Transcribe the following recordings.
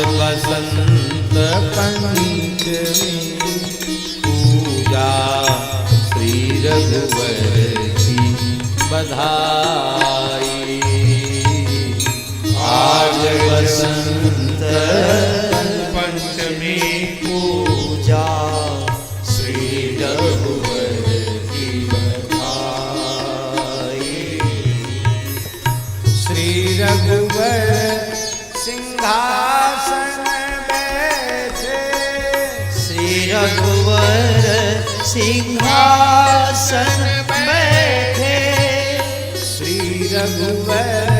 बसंत पंचमी पूजा श्री रघुवर की बधाई। आज बसंत पंचमी पूजा श्री रघुवर की बधाई। श्री रघुवर सिंहासन बैठे, श्री रघुवर सिंहासन बैठे, श्री रघुवर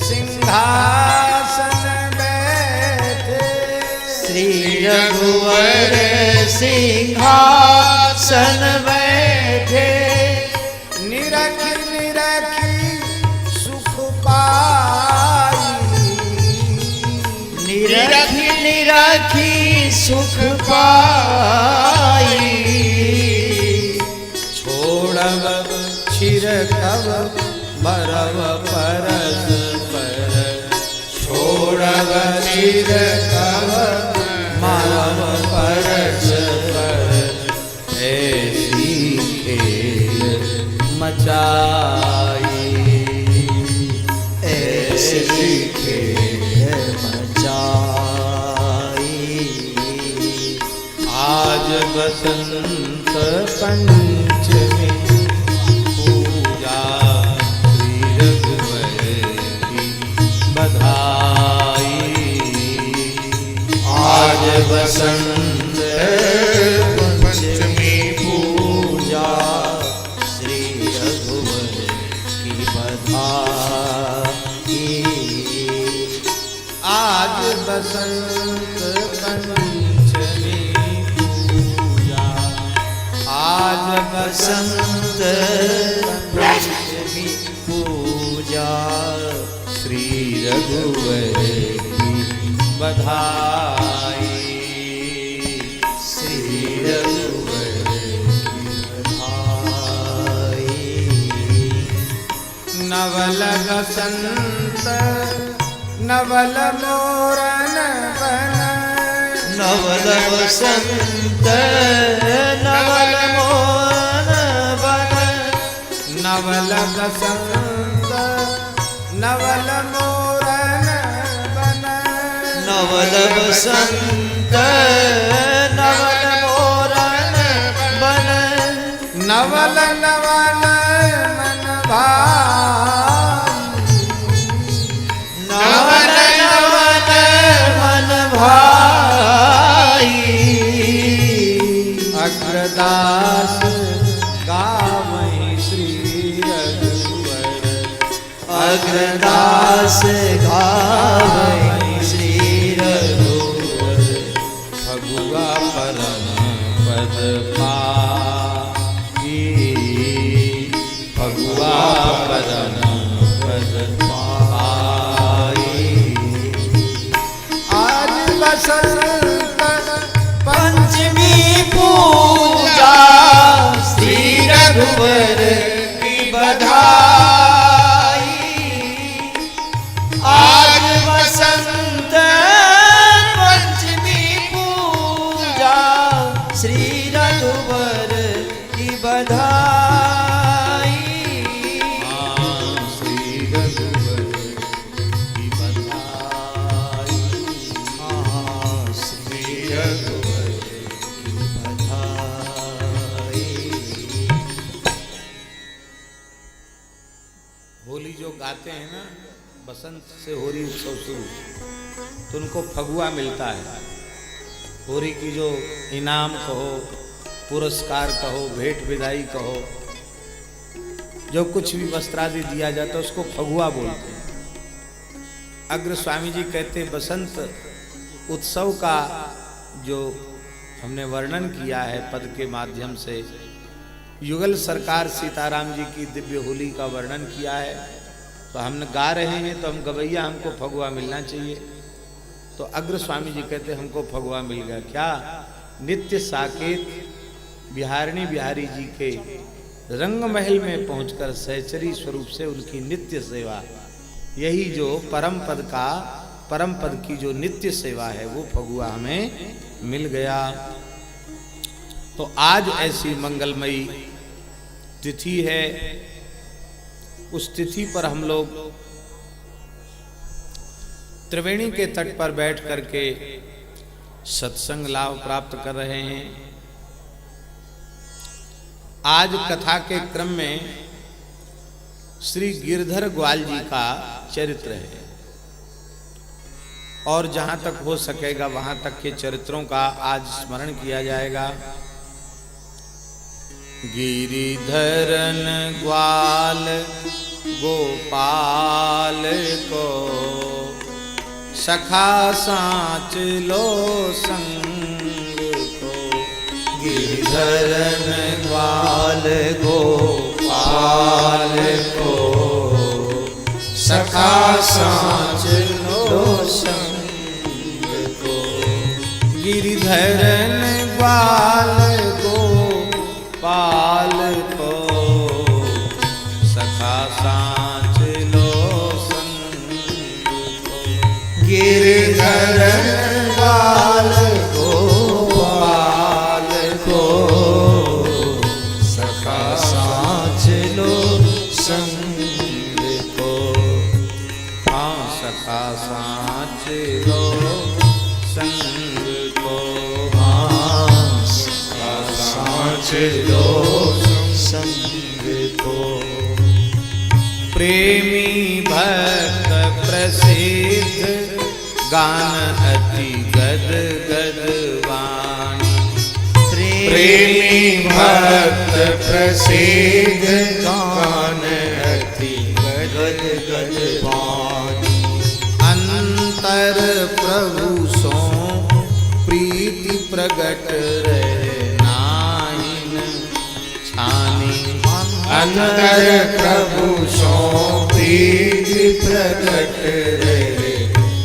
सिंहासन बैठे, श्री रघुवर सिंहासन बैठे। निरख निरखी सुख पाई, निरखी निरखी सुख पाई। छोड़ब छिरकब मरब परस पर, छोड़ब छिरकब मरब परस पर, ऐसी खेल मचाई, ऐसी खेल मचाई। आज बसंत पंचमी पूजा श्री रघुवर की बधाई। आज बसंत पंचमी पूजा श्री रघुवर की बधाई। आज बसंत पंचमी पूजा, आज बसंत पंचमी पूजा श्री रघुवर की बधाई। श्री रघुवर की बधाई। नवल बसंत नवल मोरन बन, नवल बसंत नवल मोरन बन, नवल बसंत नवल मोरन बन, नवल बसंत नवल मोरन बन। नवल नवल मन भाई, नवल नवल मन भाई। अग्रदास गावहि श्री रघुवर, अग्रदास गावहि श्री रघुवर। फगुआ परम पद पाई, फगुआ परम पद पाई। आज बसंत पंचमी पूजा श्री रघुवर की बधाई। आज बसंत पंचमी पूजा श्री रघुवर की बधाई। श्री रघुवर की बधाई, श्री रघुवर की बधाई। होली जो गाते हैं ना, बसंत से होली उत्सव शुरू, तो उनको फगुआ मिलता है। होली की जो इनाम कहो, पुरस्कार कहो, भेंट विदाई कहो, जो कुछ भी वस्त्रादि दिया जाता है उसको फगुआ बोलते हैं। अग्र स्वामी जी कहते बसंत उत्सव का जो हमने वर्णन किया है पद के माध्यम से, युगल सरकार सीताराम जी की दिव्य होली का वर्णन किया है। तो हम गा रहे हैं तो हम गवैया, हमको फगुआ मिलना चाहिए। तो अग्र स्वामी जी कहते हमको फगुआ मिल गया। क्या? नित्य साकेत बिहारिणी बिहारी जी के रंग महल में पहुंचकर सहचरी स्वरूप से उनकी नित्य सेवा, यही जो परम पद का परम पद की जो नित्य सेवा है वो फगुआ हमें मिल गया। तो आज ऐसी मंगलमयी तिथि है, उस तिथि पर हम लोग त्रिवेणी के तट पर बैठ करके सत्संग लाभ प्राप्त कर रहे हैं। आज कथा के क्रम में श्री गिरधर ग्वाल जी का चरित्र है और जहां तक हो सकेगा वहां तक के चरित्रों का आज स्मरण किया जाएगा। गिरिधरन ग्वाल गोपाल को सखा साँच लो संग को। गिरधरन ग्वाल गोपाल को सखा साँच लो संग को। गिरिधरन ग्वाल गोपाल को सखा साँच लो संग को। गिरधरन ग्वाल गोपाल को सखा साँच लो संग को। हाँ सखा साँच लो संग को। हाँ सखा साँच लो संग को। प्रेमी भक्त प्रसिद्ध गान अति गद गद वाणी। प्रेमी भक्त प्रसिद्ध गान अति गद गद वाणी। अंतर प्रभु सो प्रीति प्रगट रहे नाहिन छानी। अंतर प्रभु सो प्रीति प्रगट रहे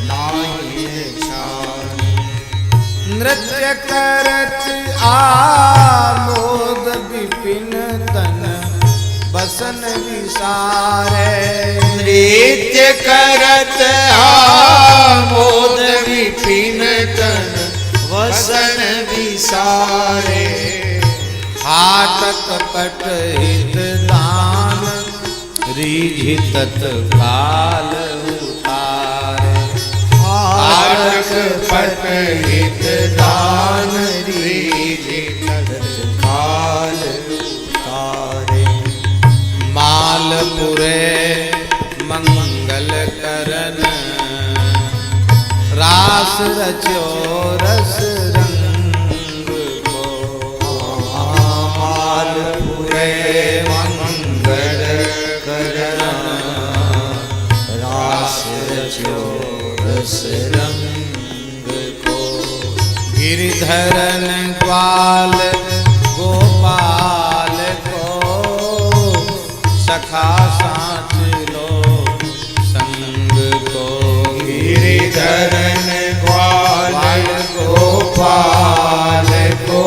नाहिन छानी। नृत्य करत आमोद विपिन तन बसन विसारे। नृत्य करत आमोद विपिन तन वसन विसारे। हाटक पट हित दान रीझि तत्काल उतारे। हाटक पट हित दान रीझि तत्काल उतारे। मालपुरे मंगल करन रास रचो रस रंग को। मालपुरे मंगल करन रास रचो रस रंग को। गिरिधरन ग्वाल गोपाल को सखा साँच लो संग को। गिरिधरन ग्वाल गोपाल को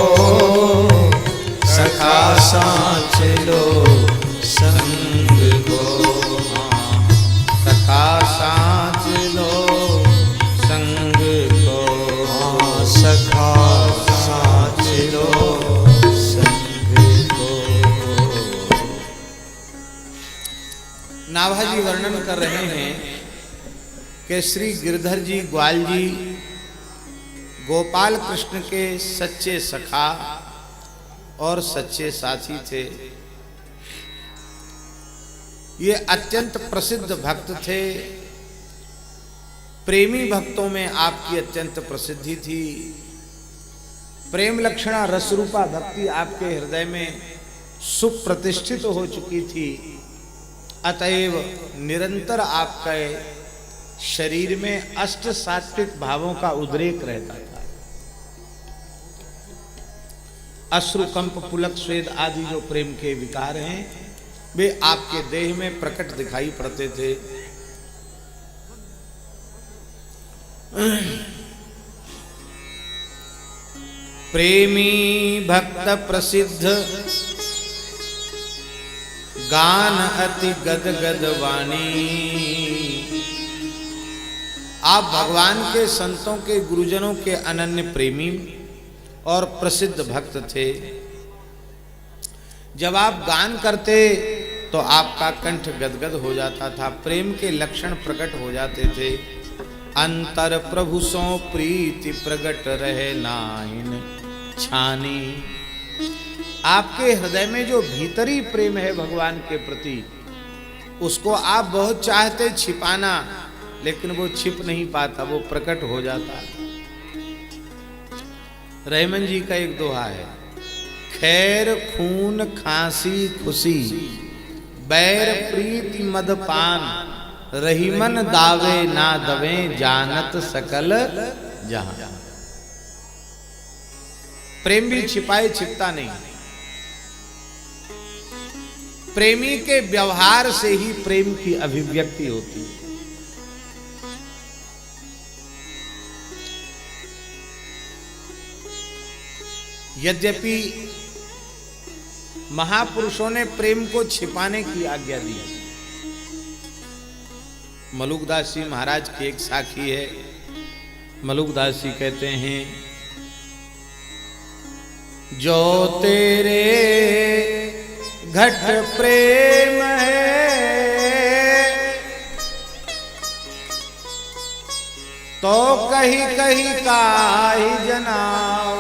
सखा साँच लो संग को। सखा साँच लो संग को। सखा साँच लो संग को। नाभाजी वर्णन कर रहे हैं कि श्री गिरधर जी ग्वाल जी गोपाल कृष्ण के सच्चे सखा और सच्चे साथी थे। ये अत्यंत प्रसिद्ध भक्त थे। प्रेमी भक्तों में आपकी अत्यंत प्रसिद्धि थी। प्रेम लक्षणा रसरूपा भक्ति आपके हृदय में सुप्रतिष्ठित हो चुकी थी। अतएव निरंतर आपके शरीर में अष्ट सात्विक भावों का उद्रेक रहता था। अश्रु कंप पुलक स्वेद आदि जो प्रेम के विकार हैं वे आपके देह में प्रकट दिखाई पड़ते थे। प्रेमी भक्त प्रसिद्ध गान अति गद गद वाणी। आप भगवान के संतों के गुरुजनों के अनन्य प्रेमी और प्रसिद्ध भक्त थे। जब आप गान करते तो आपका कंठ गदगद हो जाता था, प्रेम के लक्षण प्रकट हो जाते थे। अंतर प्रभु सो प्रीति प्रगट रहे नाइन छानी। आपके हृदय में जो भीतरी प्रेम है भगवान के प्रति, उसको आप बहुत चाहते छिपाना, लेकिन वो छिप नहीं पाता, वो प्रकट हो जाता है। रहमन जी का एक दोहा है, खैर खून खांसी खुशी बैर प्रीति मदपान, रहीमन दावे ना दवे जानत सकल जहां। प्रेम भी छिपाए छिपता नहीं, प्रेमी के व्यवहार से ही प्रेम की अभिव्यक्ति होती है। यद्यपि महापुरुषों ने प्रेम को छिपाने की आज्ञा दी। मलुकदास जी महाराज की एक साखी है। मलुकदास जी कहते हैं, जो तेरे घट प्रेम है तो कहीं कहीं काहि जनाओ,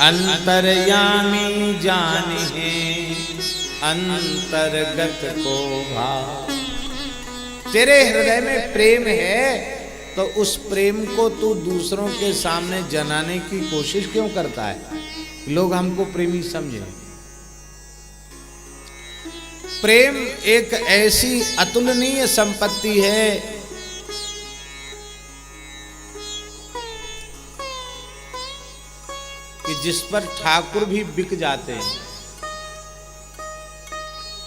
अंतर्यामी जाने अंतर्गत को भाव। तेरे हृदय में प्रेम है तो उस प्रेम को तू दूसरों के सामने जनाने की कोशिश क्यों करता है? लोग हमको प्रेमी समझें। प्रेम एक ऐसी अतुलनीय संपत्ति है कि जिस पर ठाकुर भी बिक जाते हैं,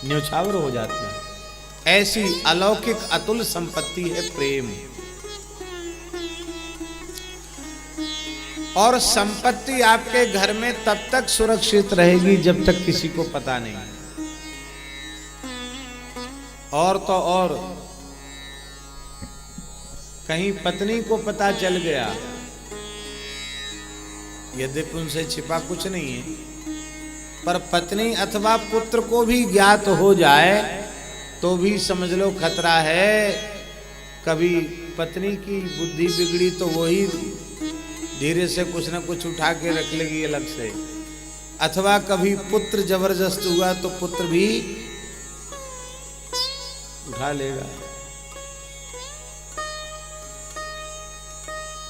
न्यौछावर हो जाते हैं। ऐसी अलौकिक अतुल संपत्ति है प्रेम। और संपत्ति आपके घर में तब तक सुरक्षित रहेगी जब तक किसी को पता नहीं। और तो और कहीं पत्नी को पता चल गया, यद्यपि उनसे छिपा कुछ नहीं है, पर पत्नी अथवा पुत्र को भी ज्ञात हो जाए तो भी समझ लो खतरा है। कभी पत्नी की बुद्धि बिगड़ी तो वही धीरे से कुछ न कुछ उठा के रख लेगी अलग से, अथवा कभी पुत्र जबरदस्त हुआ तो पुत्र भी उठा लेगा।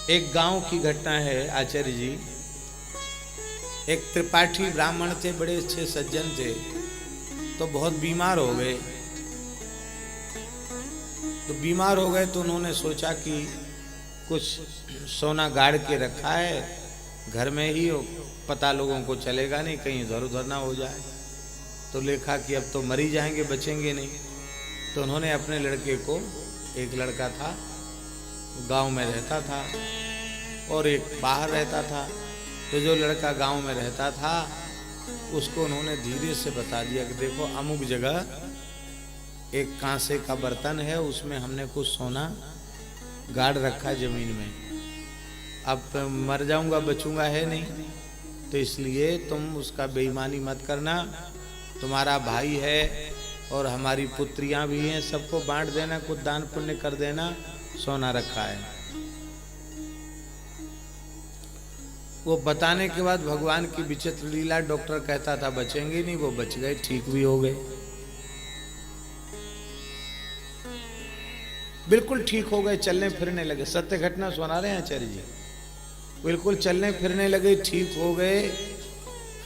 एक गांव की घटना है आचार्य जी। एक त्रिपाठी ब्राह्मण थे, बड़े अच्छे सज्जन थे, तो बहुत बीमार हो गए। तो बीमार हो गए तो उन्होंने सोचा कि कुछ सोना गाड़ के रखा है घर में ही, पता लोगों को चलेगा नहीं, कहीं इधर उधर ना हो जाए। तो देखा कि अब तो मर ही जाएंगे, बचेंगे नहीं। तो उन्होंने अपने लड़के को, एक लड़का था गांव में रहता था और एक बाहर रहता था, तो जो लड़का गांव में रहता था उसको उन्होंने धीरे से बता दिया कि देखो अमुक जगह एक कांसे का बर्तन है, उसमें हमने कुछ सोना गाड़ रखा जमीन में। अब मर जाऊंगा, बचूंगा है नहीं, तो इसलिए तुम उसका बेईमानी मत करना। तुम्हारा भाई है और हमारी पुत्रियां भी हैं, सबको बांट देना, कुछ दान पुण्य कर देना, सोना रखा है। वो बताने के बाद भगवान की विचित्र लीला, डॉक्टर कहता था बचेंगे नहीं, वो बच गए, ठीक भी हो गए, बिल्कुल ठीक हो गए, चलने फिरने लगे। सत्य घटना सुना रहे हैं आचार्य जी। बिल्कुल चलने फिरने लगे, ठीक हो गए।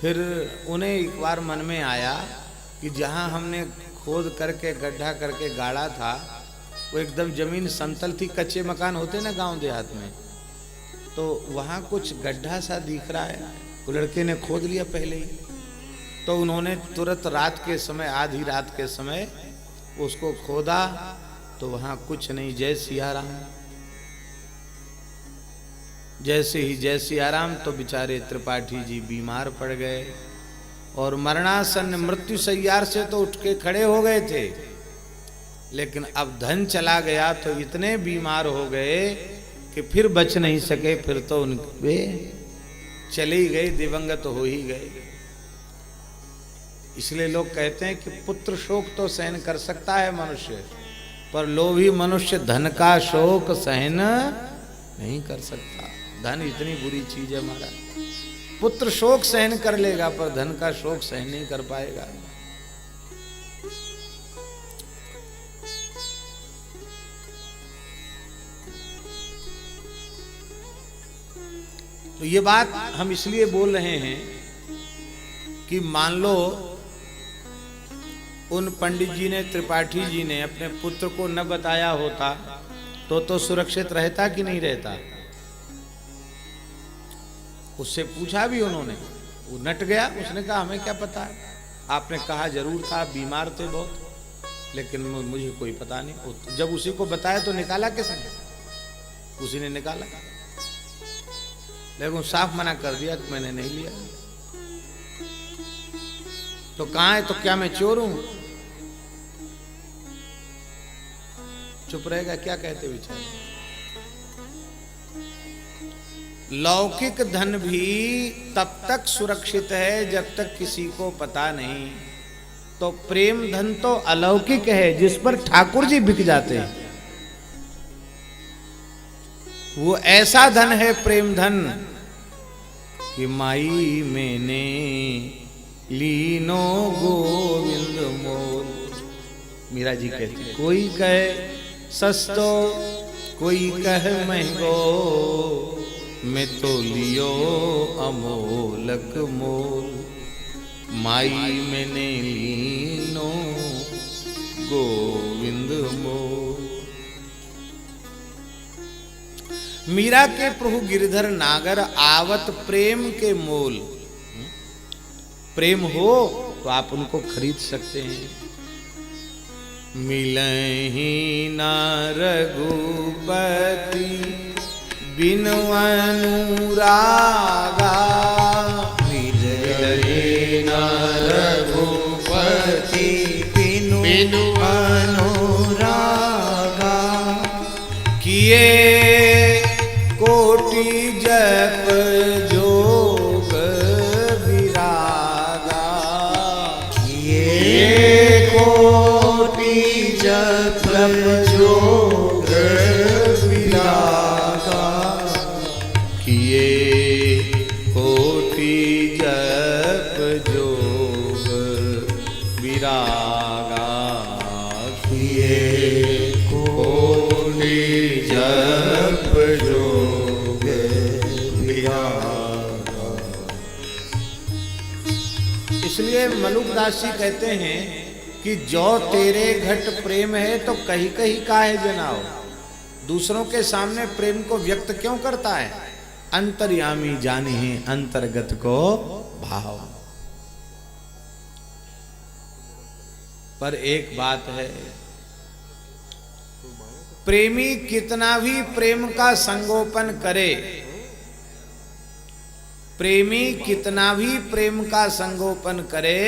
फिर उन्हें एक बार मन में आया कि जहाँ हमने खोद करके गड्ढा करके गाड़ा था वो एकदम जमीन समतल थी, कच्चे मकान होते ना गांव देहात में, तो वहाँ कुछ गड्ढा सा दिख रहा है। वो लड़के ने खोद लिया पहले ही, तो उन्होंने तुरंत रात के समय, आधी रात के समय उसको खोदा तो वहाँ कुछ नहीं, जय सियाराम। जैसे ही जय सियाराम तो बेचारे त्रिपाठी जी बीमार पड़ गए और मरणासन मृत्यु सैयार से तो उठ के खड़े हो गए थे, लेकिन अब धन चला गया तो इतने बीमार हो गए कि फिर बच नहीं सके, फिर तो उनके चले ही गए, दिवंगत हो ही गए। इसलिए लोग कहते हैं कि पुत्र शोक तो सहन कर सकता है मनुष्य, पर लोभी मनुष्य धन का शोक सहन नहीं कर सकता। धन इतनी बुरी चीज है हमारा। पुत्र शोक सहन कर लेगा पर धन का शोक सहन नहीं कर पाएगा। तो ये बात हम इसलिए बोल रहे हैं कि मान लो उन पंडित जी ने, त्रिपाठी जी ने अपने पुत्र को न बताया होता तो सुरक्षित रहता कि नहीं रहता। उससे पूछा भी उन्होंने, वो नट गया, उसने कहा हमें क्या पता है, आपने कहा जरूर था, बीमार थे बहुत, लेकिन मुझे कोई पता नहीं। जब उसी को बताया तो निकाला कैसे, उसी ने निकाला, लेकिन साफ मना कर दिया कि मैंने नहीं लिया। तो कहां है, तो क्या मैं चोर हूं? चुप रहेगा, क्या कहते बेचारे। लौकिक धन भी तब तक सुरक्षित है जब तक किसी को पता नहीं। तो प्रेम धन तो अलौकिक है, जिस पर ठाकुर जी बिक जाते हैं। वो ऐसा धन है प्रेम धन कि माई मैंने लीनो गोविंद मोल। मीरा जी कहती, कोई कहे सस्तो कोई कहे महंगो, मैं तो लियो अमोलक मोल। माई मैंने लीनो गोविंद मोल। मीरा के प्रभु गिरधर नागर आवत प्रेम के मोल। प्रेम हो तो आप उनको खरीद सकते हैं। मिलहि न रघुपति बिनु अनुरागा, मिलहि न रघुपति बिनु अनुरागा। किए कोटि जप जोग विरागा। किए कोटि जप जोग विरागा। किए कोटि जप जोग विरागा। किए कोटि जप जोग विरागा। इसलिए मलुकदास जी कहते हैं कि जो तेरे घट प्रेम है तो कहीं कहीं काहे जनाओ। दूसरों के सामने प्रेम को व्यक्त क्यों करता है? अंतर्यामी जाने हैं अंतर्गत को भाव। पर एक बात है, प्रेमी कितना भी प्रेम का संगोपन करे, प्रेमी कितना भी प्रेम का संगोपन करे,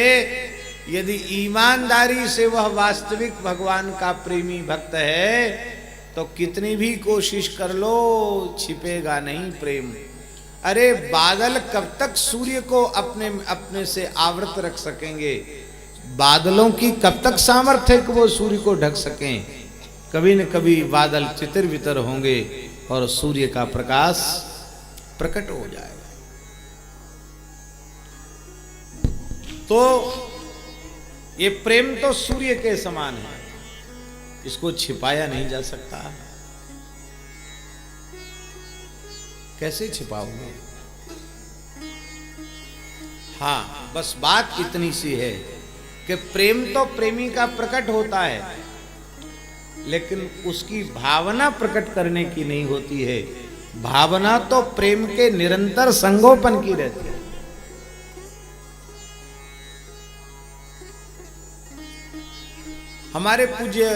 यदि ईमानदारी से वह वास्तविक भगवान का प्रेमी भक्त है तो कितनी भी कोशिश कर लो छिपेगा नहीं प्रेम। अरे बादल कब तक सूर्य को अपने से आवृत रख सकेंगे? बादलों की कब तक सामर्थ्य है कि वो सूर्य को ढक सकें? कभी न कभी बादल तितर बितर होंगे और सूर्य का प्रकाश प्रकट हो जाएगा। तो ये प्रेम तो सूर्य के समान है, इसको छिपाया नहीं जा सकता। कैसे छिपाओगे? हाँ, बस बात इतनी सी है कि प्रेम तो प्रेमी का प्रकट होता है, लेकिन उसकी भावना प्रकट करने की नहीं होती है। भावना तो प्रेम के निरंतर संगोपन की रहती है। हमारे पूज्य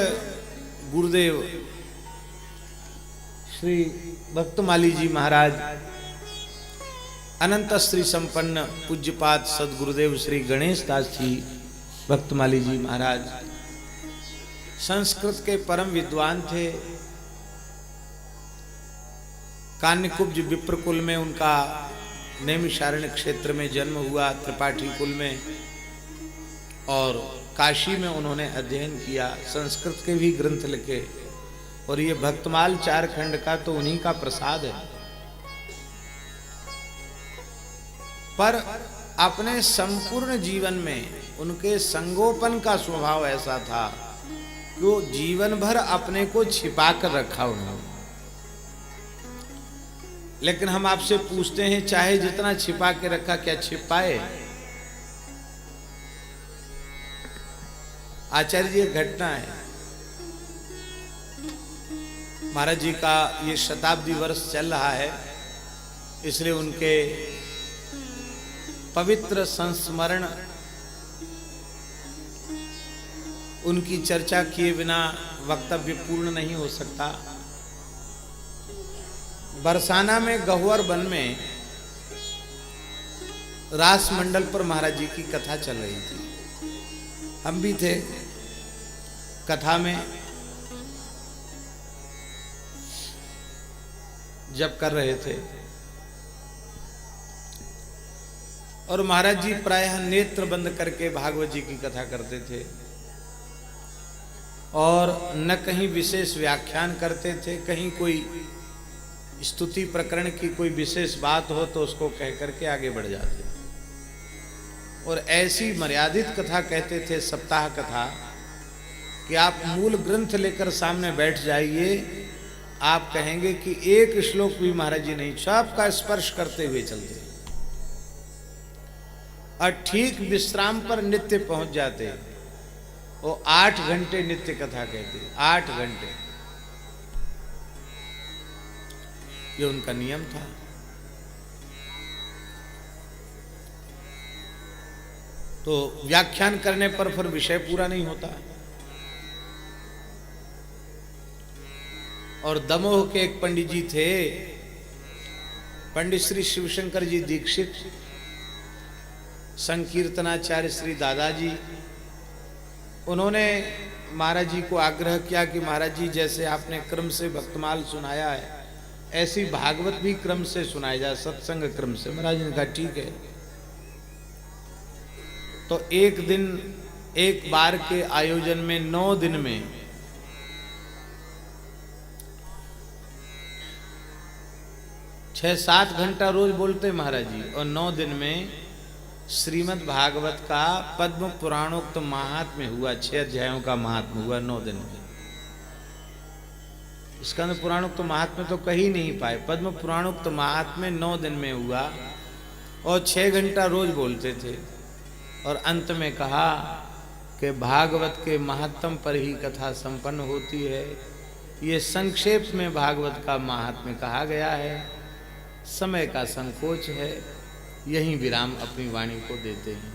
गुरुदेव श्री भक्तमाली जी महाराज, अनंत श्री संपन्न पूज्यपाद सदगुरुदेव श्री गणेश दास जी भक्तमाली जी महाराज, संस्कृत के परम विद्वान थे। कान्यकुब्ज विप्रकुल में उनका नैमिषारण्य क्षेत्र में जन्म हुआ, त्रिपाठी कुल में, और काशी में उन्होंने अध्ययन किया, संस्कृत के भी ग्रंथ लिखे। और ये भक्तमाल 4 खंड का तो उन्हीं का प्रसाद है। पर अपने संपूर्ण जीवन में उनके संगोपन का स्वभाव ऐसा था कि वो जीवन भर अपने को छिपा कर रखा उन्होंने। लेकिन हम आपसे पूछते हैं, चाहे जितना छिपा के रखा, क्या छिप पाए? आचार्य जी, घटना है, महाराज जी का ये शताब्दी वर्ष चल रहा है, इसलिए उनके पवित्र संस्मरण, उनकी चर्चा किए बिना वक्तव्य पूर्ण नहीं हो सकता। बरसाना में गहुवर वन में रास मंडल पर महाराज जी की कथा चल रही थी। हम भी थे कथा में, जब कर रहे थे, और महाराज जी प्रायः नेत्र बंद करके भागवत जी की कथा करते थे और न कहीं विशेष व्याख्यान करते थे, कहीं कोई स्तुति प्रकरण की कोई विशेष बात हो तो उसको कह करके आगे बढ़ जाते। और ऐसी मर्यादित कथा कहते थे, सप्ताह कथा, कि आप मूल ग्रंथ लेकर सामने बैठ जाइए, आप कहेंगे कि एक श्लोक भी महाराज जी नहीं, सबका स्पर्श करते हुए चलते। और ठीक विश्राम पर नित्य पहुंच जाते। वो 8 घंटे नित्य कथा कहते, 8 घंटे, ये उनका नियम था। तो व्याख्यान करने पर फिर विषय पूरा नहीं होता। और दमोह के एक पंडित जी थे, पंडित श्री शिवशंकर जी दीक्षित, संकीर्तनाचार्य श्री दादाजी, उन्होंने महाराज जी को आग्रह किया कि महाराज जी, जैसे आपने क्रम से भक्तमाल सुनाया है, ऐसी भागवत भी क्रम से सुनाया जाए, सत्संग क्रम से। महाराज ने कहा ठीक है। तो एक दिन, एक बार के आयोजन में 9 दिन में 6-7 घंटा रोज बोलते महाराज जी, और 9 दिन में श्रीमद् भागवत का पद्म पुराणोक्त महात्म्य हुआ, 6 अध्यायों का महात्म्य हुआ 9 दिन में। स्कंद पुराणोक्त महात्म्य तो कहीं नहीं पाए, पद्म पुराणोक्त महात्म्य 9 दिन में हुआ, और 6 घंटा रोज बोलते थे। और अंत में कहा कि भागवत के महात्म पर ही कथा संपन्न होती है। ये संक्षेप में भागवत का महात्म्य कहा गया है, समय का संकोच है, यहीं विराम अपनी वाणी को देते हैं।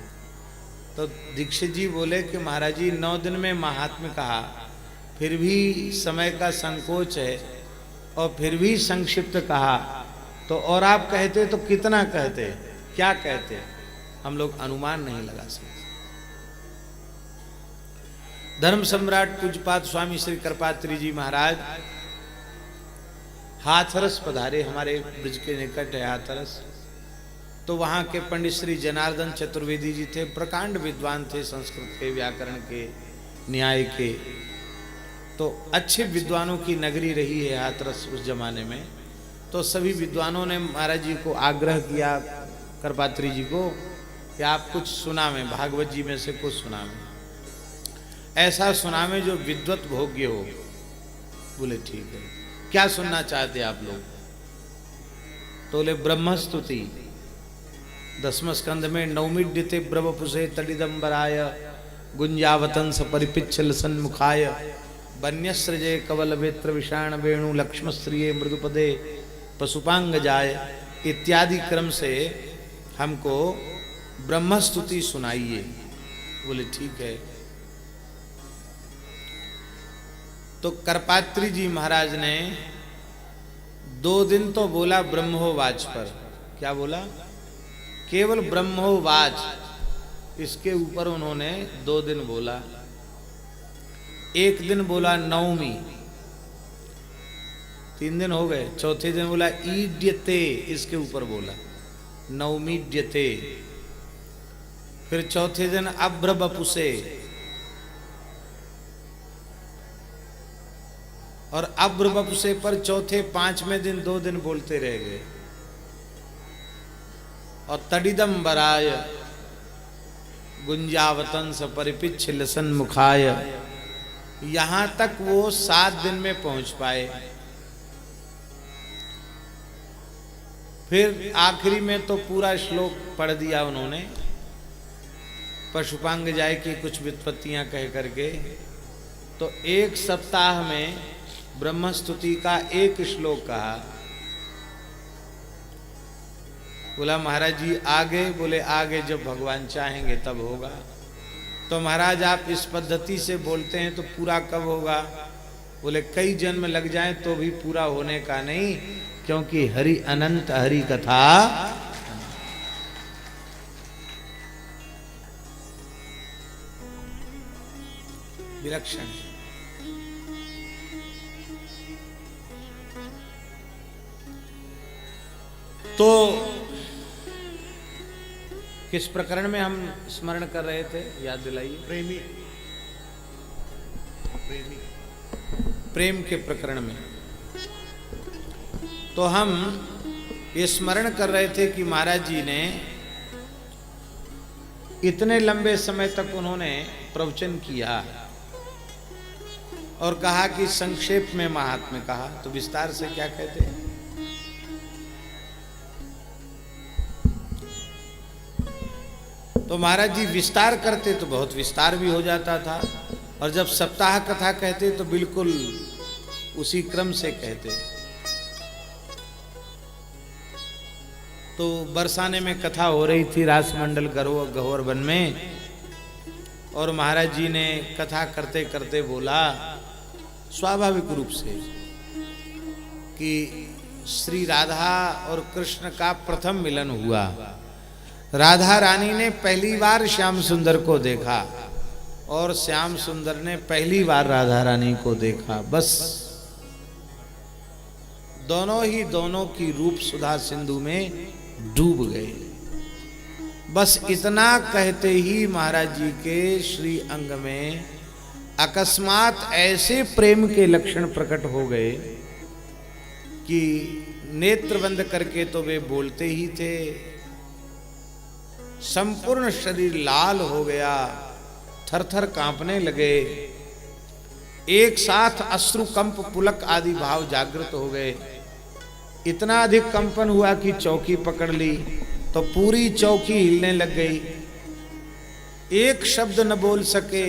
तो दीक्षित जी बोले कि महाराज जी, 9 दिन में महात्म्य कहा, फिर भी समय का संकोच है, और फिर भी संक्षिप्त कहा, तो और आप कहते तो कितना कहते, क्या कहते, हम लोग अनुमान नहीं लगा सकते। धर्म सम्राट पूज्यपाद स्वामी श्री कृपात्री जी महाराज हाथरस पधारे, हमारे ब्रिज के निकट है हाथरस। तो वहाँ के पंडित श्री जनार्दन चतुर्वेदी जी थे, प्रकांड विद्वान थे, संस्कृत के, व्याकरण के, न्याय के। तो अच्छे विद्वानों की नगरी रही है हाथरस उस जमाने में। तो सभी विद्वानों ने महाराज जी को आग्रह किया, कृपात्री जी को, कि आप कुछ सुनावें, भागवत जी में से कुछ सुनावें, ऐसा सुनावें जो विद्वत भोग्य हो। बोले ठीक है, क्या सुनना चाहते आप लोग? तो बोले ब्रह्मस्तुति, 10वें स्कंध में नवमिड्यते ब्रवपुषे तडिदंबराय गुंजावतंस परिपिच्छल सन्मुखाय वन्यस्रजे कवल वेत्र विषाण वेणु लक्ष्मश्रिये मृदुपदे पशुपांग जाय इत्यादि क्रम से हमको ब्रह्मस्तुति सुनाइए। बोले ठीक है। तो कृपात्री जी महाराज ने 2 दिन तो बोला ब्रह्मोवाच पर। क्या बोला? केवल ब्रह्मोवाच, इसके ऊपर उन्होंने 2 दिन बोला। एक दिन बोला नवमी, 3 दिन हो गए, चौथे दिन बोला ईड्यते, इसके ऊपर बोला नवमीड्यते। फिर चौथे दिन अभ्र बपुसे, और अभ्र बपुसे पर चौथे 5वें दिन 2 दिन बोलते रह गए। और तडिदम बराय गुंजावतंस परिपिच्छ लसन मुखाय, यहां तक वो 7 दिन में पहुंच पाए। फिर आखिरी में तो पूरा श्लोक पढ़ दिया उन्होंने, पशुपांग जाय की कुछ व्युत्पत्तियां कह करके। तो 1 सप्ताह में ब्रह्मस्तुति का 1 श्लोक कहा। बोला महाराज जी आगे, बोले आगे जब भगवान चाहेंगे तब होगा। तो महाराज आप इस पद्धति से बोलते हैं तो पूरा कब होगा? बोले कई जन्म लग जाएं तो भी पूरा होने का नहीं, क्योंकि हरि अनंत हरि कथा विलक्षण। तो किस प्रकरण में हम स्मरण कर रहे थे, याद दिलाइए। प्रेमी, प्रेमी, प्रेम के प्रकरण में। तो हम ये स्मरण कर रहे थे कि महाराज जी ने इतने लंबे समय तक उन्होंने प्रवचन किया और कहा कि संक्षेप में महात्म्य कहा, तो विस्तार से क्या कहते हैं? तो महाराज जी विस्तार करते तो बहुत विस्तार भी हो जाता था, और जब सप्ताह कथा कहते तो बिल्कुल उसी क्रम से कहते। तो बरसाने में कथा हो रही थी रासमंडल गहोर वन में, और महाराज जी ने कथा करते करते बोला स्वाभाविक रूप से कि श्री राधा और कृष्ण का प्रथम मिलन हुआ। राधा रानी ने पहली बार श्याम सुंदर को देखा और श्याम सुंदर ने पहली बार राधा रानी को देखा। बस दोनों की रूप सुधा सिंधु में डूब गए। बस इतना कहते ही महाराज जी के श्री अंग में अकस्मात ऐसे प्रेम के लक्षण प्रकट हो गए कि नेत्र बंद करके तो वे बोलते ही थे, संपूर्ण शरीर लाल हो गया, थरथर कांपने लगे, एक साथ अश्रु कंप पुलक आदि भाव जागृत हो गए। इतना अधिक कंपन हुआ कि चौकी पकड़ ली तो पूरी चौकी हिलने लग गई। एक शब्द न बोल सके,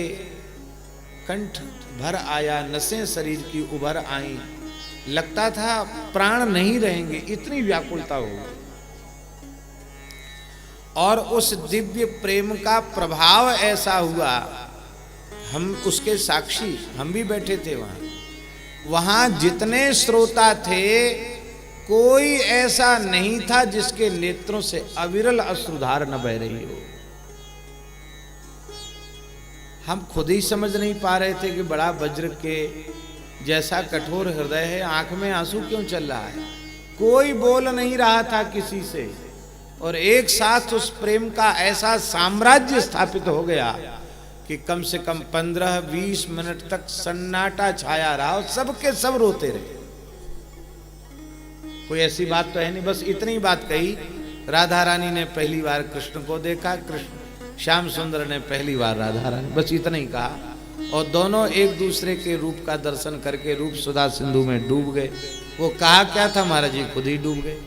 कंठ भर आया, नसें शरीर की उभर आई, लगता था प्राण नहीं रहेंगे, इतनी व्याकुलता हो गई। और उस दिव्य प्रेम का प्रभाव ऐसा हुआ, हम उसके साक्षी, हम भी बैठे थे वहां जितने श्रोता थे कोई ऐसा नहीं था जिसके नेत्रों से अविरल अश्रुधार न बह रही हो। हम खुद ही समझ नहीं पा रहे थे कि बड़ा वज्र के जैसा कठोर हृदय है, आंख में आंसू क्यों चल रहा है। कोई बोल नहीं रहा था किसी से, और एक साथ उस प्रेम का ऐसा साम्राज्य स्थापित हो गया कि कम से कम 15-20 मिनट तक सन्नाटा छाया रहा और सबके सब रोते रहे। कोई ऐसी बात तो है नहीं, बस इतनी बात कही, राधा रानी ने पहली बार कृष्ण को देखा, कृष्ण श्याम सुंदर ने पहली बार राधा रानी, बस इतना ही कहा। और दोनों एक दूसरे के रूप का दर्शन करके रूप सुधा सिंधु में डूब गए। वो कहा क्या था, महाराज जी खुद ही डूब गए।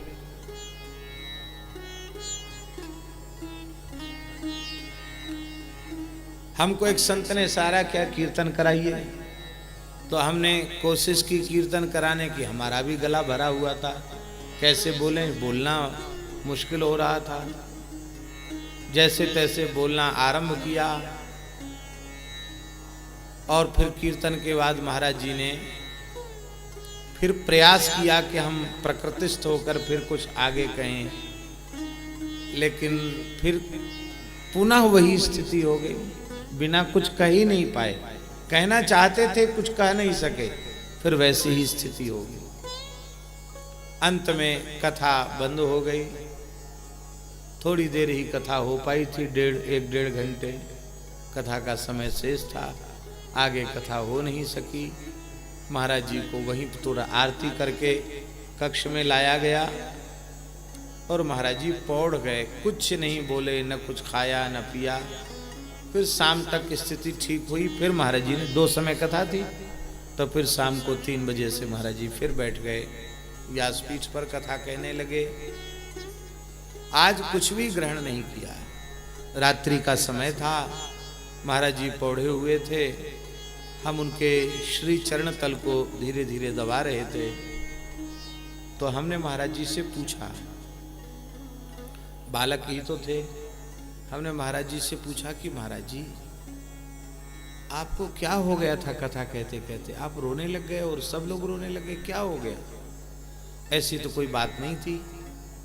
हमको एक संत ने सारा क्या कीर्तन कराइए, तो हमने कोशिश की कीर्तन कराने की, हमारा भी गला भरा हुआ था, कैसे बोलें, बोलना मुश्किल हो रहा था। जैसे तैसे बोलना आरंभ किया, और फिर कीर्तन के बाद महाराज जी ने फिर प्रयास किया कि हम प्रकृतिस्थ होकर फिर कुछ आगे कहें, लेकिन फिर पुनः वही स्थिति हो गई, बिना कुछ कह ही नहीं पाए। कहना चाहते थे, कुछ कह नहीं सके, फिर वैसी ही स्थिति होगी। अंत में कथा बंद हो गई। थोड़ी देर ही कथा हो पाई थी, एक डेढ़ घंटे कथा का समय शेष था, आगे कथा हो नहीं सकी। महाराज जी को वहीं थोड़ा आरती करके कक्ष में लाया गया और महाराज जी पौड़ गए, कुछ नहीं बोले, न कुछ खाया न पिया। फिर शाम तक स्थिति ठीक हुई। फिर महाराज जी ने 2 समय कथा थी, तो फिर शाम को 3 बजे से महाराज जी फिर बैठ गए, व्यासपीठ पर कथा कहने लगे। आज कुछ भी ग्रहण नहीं किया। रात्रि का समय था, महाराज जी पौड़े हुए थे, हम उनके श्री चरण तल को धीरे धीरे दबा रहे थे। तो हमने महाराज जी से पूछा, बालक ही तो थे, हमने महाराज जी से पूछा कि महाराज जी आपको क्या हो गया था कथा कहते कहते, आप रोने लग गए और सब लोग रोने लगे, क्या हो गया? ऐसी तो कोई बात नहीं थी,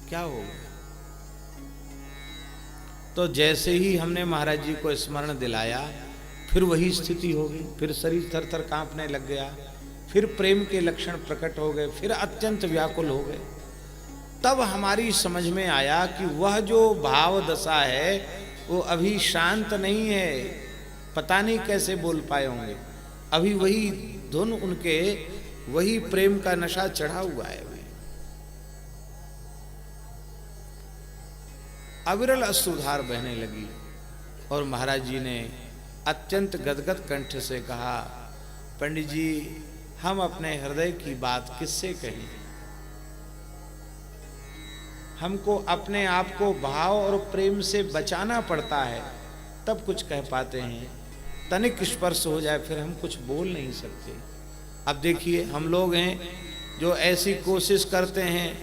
क्या हो गया? तो जैसे ही हमने महाराज जी को स्मरण दिलाया, फिर वही स्थिति हो गई, फिर शरीर थर थर कांपने लग गया, फिर प्रेम के लक्षण प्रकट हो गए, फिर अत्यंत व्याकुल हो गए। तब हमारी समझ में आया कि वह जो भाव दशा है वो अभी शांत नहीं है, पता नहीं कैसे बोल पाए होंगे, अभी वही धुन उनके, वही प्रेम का नशा चढ़ा हुआ है। अविरल अश्रुधार बहने लगी और महाराज जी ने अत्यंत गदगद कंठ से कहा, पंडित जी हम अपने हृदय की बात किससे कहें? हमको अपने आप को भाव और प्रेम से बचाना पड़ता है, तब कुछ कह पाते हैं। तनिक स्पर्श हो जाए फिर हम कुछ बोल नहीं सकते। अब देखिए हम लोग हैं जो ऐसी कोशिश करते हैं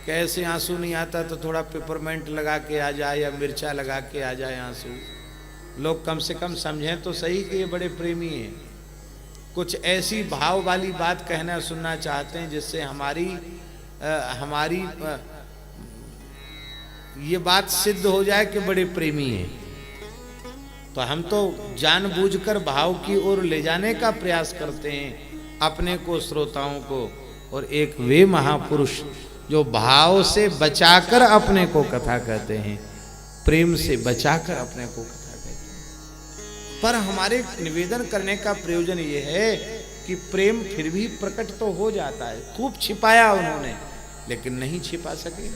कि ऐसे आंसू नहीं आता तो थोड़ा पेपरमेंट लगा के आ जाए या मिर्चा लगा के आ जाए आंसू, लोग कम से कम समझें तो सही कि ये बड़े प्रेमी हैं। कुछ ऐसी भाव वाली बात कहना सुनना चाहते हैं जिससे हमारी ये बात सिद्ध हो जाए कि बड़े प्रेमी हैं। तो हम तो जानबूझकर भाव की ओर ले जाने का प्रयास करते हैं अपने को, श्रोताओं को, और एक वे महापुरुष जो भाव से बचाकर अपने को कथा कहते हैं, प्रेम से बचाकर अपने को कथा कहते हैं। पर हमारे निवेदन करने का प्रयोजन ये है कि प्रेम फिर भी प्रकट तो हो जाता है। खूब छिपाया उन्होंने, लेकिन नहीं छिपा सके।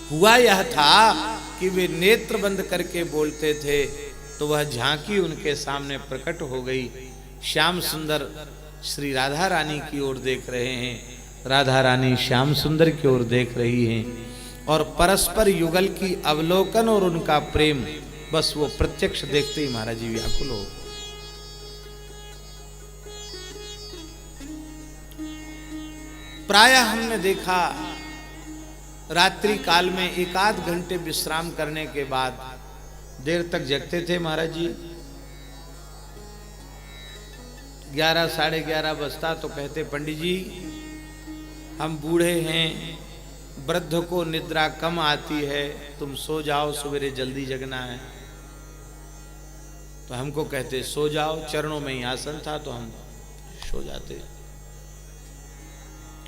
हुआ यह था कि वे नेत्र बंद करके बोलते थे तो वह झांकी उनके सामने प्रकट हो गई। श्याम सुंदर श्री राधा रानी की ओर देख रहे हैं, राधा रानी श्याम सुंदर की ओर देख रही हैं, और परस्पर युगल की अवलोकन और उनका प्रेम, बस वो प्रत्यक्ष देखते ही महाराज जी व्याकुल हो। प्रायः हमने देखा रात्रि काल में 1-8 घंटे विश्राम करने के बाद देर तक जगते थे महाराज जी। 11 साढ़े 11 बजता तो कहते, पंडित जी हम बूढ़े हैं, वृद्ध को निद्रा कम आती है, तुम सो जाओ, सवेरे जल्दी जगना है। तो हमको कहते सो जाओ, चरणों में ही आसन था तो हम सो जाते।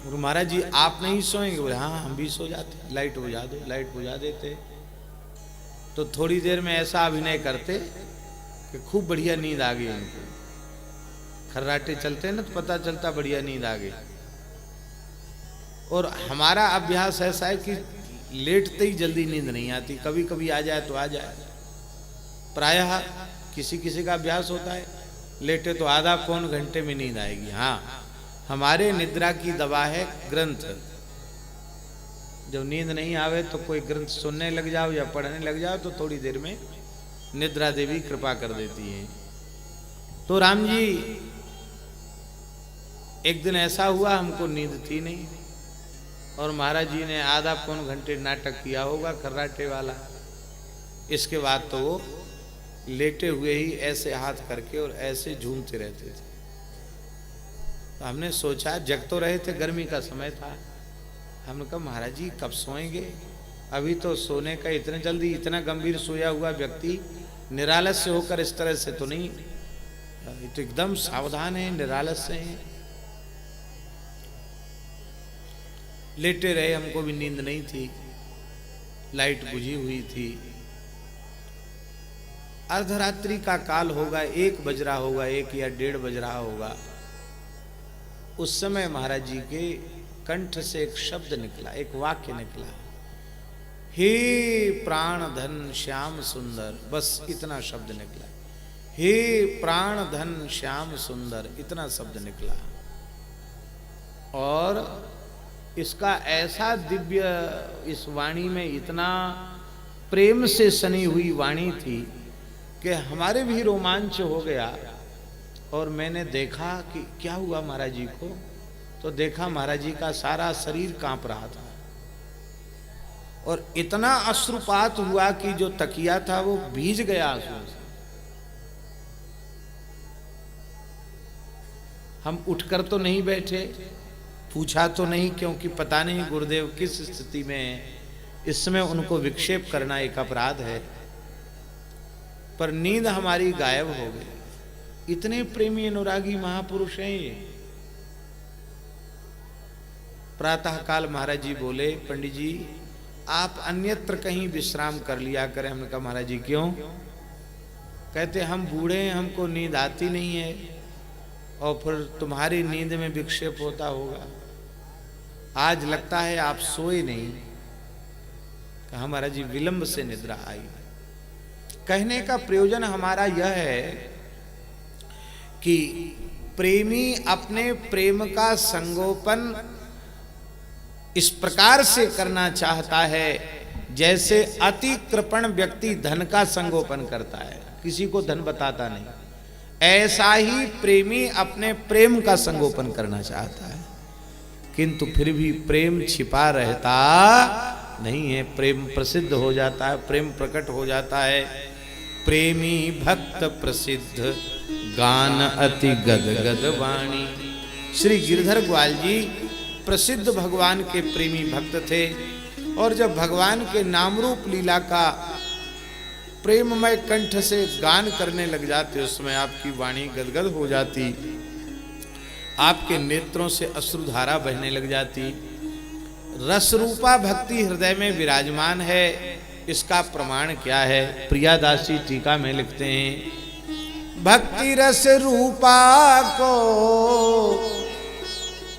महाराज जी आप नहीं सोएंगे? बोले हाँ हम भी सो जाते, लाइट बुझा दो, लाइट बुझा देते। तो थोड़ी देर में ऐसा अभिनय करते कि खूब बढ़िया नींद आ गई उनको। खर्राटे चलते ना तो पता चलता बढ़िया नींद आ गई। और हमारा अभ्यास ऐसा है कि लेटते ही जल्दी नींद नहीं आती, कभी कभी आ जाए तो आ जाए। प्रायः किसी किसी का अभ्यास होता है लेटे तो आधा पौन घंटे में नींद आएगी। हाँ, हमारे निद्रा की दवा है ग्रंथ। जब नींद नहीं आवे तो कोई ग्रंथ सुनने लग जाओ या पढ़ने लग जाओ तो थोड़ी देर में निद्रा देवी कृपा कर देती है। तो राम जी एक दिन ऐसा हुआ, हमको नींद थी नहीं और महाराज जी ने आधा पौन घंटे नाटक किया होगा खर्राटे वाला। इसके बाद तो वो लेटे हुए ही ऐसे हाथ करके और ऐसे झूमते रहते थे। तो हमने सोचा, जग तो रहे थे, गर्मी का समय था, हमने कहा महाराज जी कब सोएंगे? अभी तो सोने का इतने जल्दी, इतना गंभीर सोया हुआ व्यक्ति निरालस से होकर इस तरह से तो नहीं ये तो एकदम सावधान है, निरालस है। लेटे रहे, हमको भी नींद नहीं थी, लाइट बुझी हुई थी। अर्धरात्रि का काल होगा, 1 बज रहा होगा, 1 या 1:30 बज रहा होगा। उस समय महाराज जी के कंठ से एक शब्द निकला, एक वाक्य निकला, हे प्राण धन श्याम सुंदर। बस इतना शब्द निकला, हे प्राण धन श्याम सुंदर, इतना शब्द निकला। और इसका ऐसा दिव्य, इस वाणी में इतना प्रेम से सनी हुई वाणी थी कि हमारे भी रोमांच हो गया। और मैंने देखा कि क्या हुआ महाराज जी को, तो देखा महाराज जी का सारा शरीर कांप रहा था और इतना अश्रुपात हुआ कि जो तकिया था वो भीज गया आंसुओं से। हम उठकर तो नहीं बैठे, पूछा तो नहीं, क्योंकि पता नहीं गुरुदेव किस स्थिति में है। इस समय उनको विक्षेप करना एक अपराध है, पर नींद हमारी गायब हो गई। इतने प्रेमी अनुरागी महापुरुष हैं ये। प्रातः काल महाराज जी बोले, पंडित जी आप अन्यत्र कहीं विश्राम कर लिया करें। हमने कहा महाराज जी क्यों? कहते हम बूढ़े हैं, हमको नींद आती नहीं है और फिर तुम्हारी नींद में विक्षेप होता होगा। आज लगता है आप सोए नहीं। कहा महाराज जी विलंब से निद्रा आई। कहने का प्रयोजन हमारा यह है कि प्रेमी अपने प्रेम का संगोपन इस प्रकार से करना चाहता है जैसे अति कृपण व्यक्ति धन का संगोपन करता है, किसी को धन बताता नहीं। ऐसा ही प्रेमी अपने प्रेम का संगोपन करना चाहता है, किंतु फिर भी प्रेम छिपा रहता नहीं है। प्रेम प्रसिद्ध हो जाता है, प्रेम प्रकट हो जाता है। प्रेमी भक्त प्रसिद्ध गान अति गदगद वाणी। श्री गिरधर ग्वाल जी प्रसिद्ध भगवान के प्रेमी भक्त थे, और जब भगवान के नाम रूप लीला का प्रेममय कंठ से गान करने लग जाते, उसमें आपकी वाणी गदगद हो जाती, आपके नेत्रों से अश्रुधारा बहने लग जाती। रसरूपा भक्ति हृदय में विराजमान है। इसका प्रमाण क्या है? प्रियादासी टीका में लिखते हैं, भक्ति रस रूपा को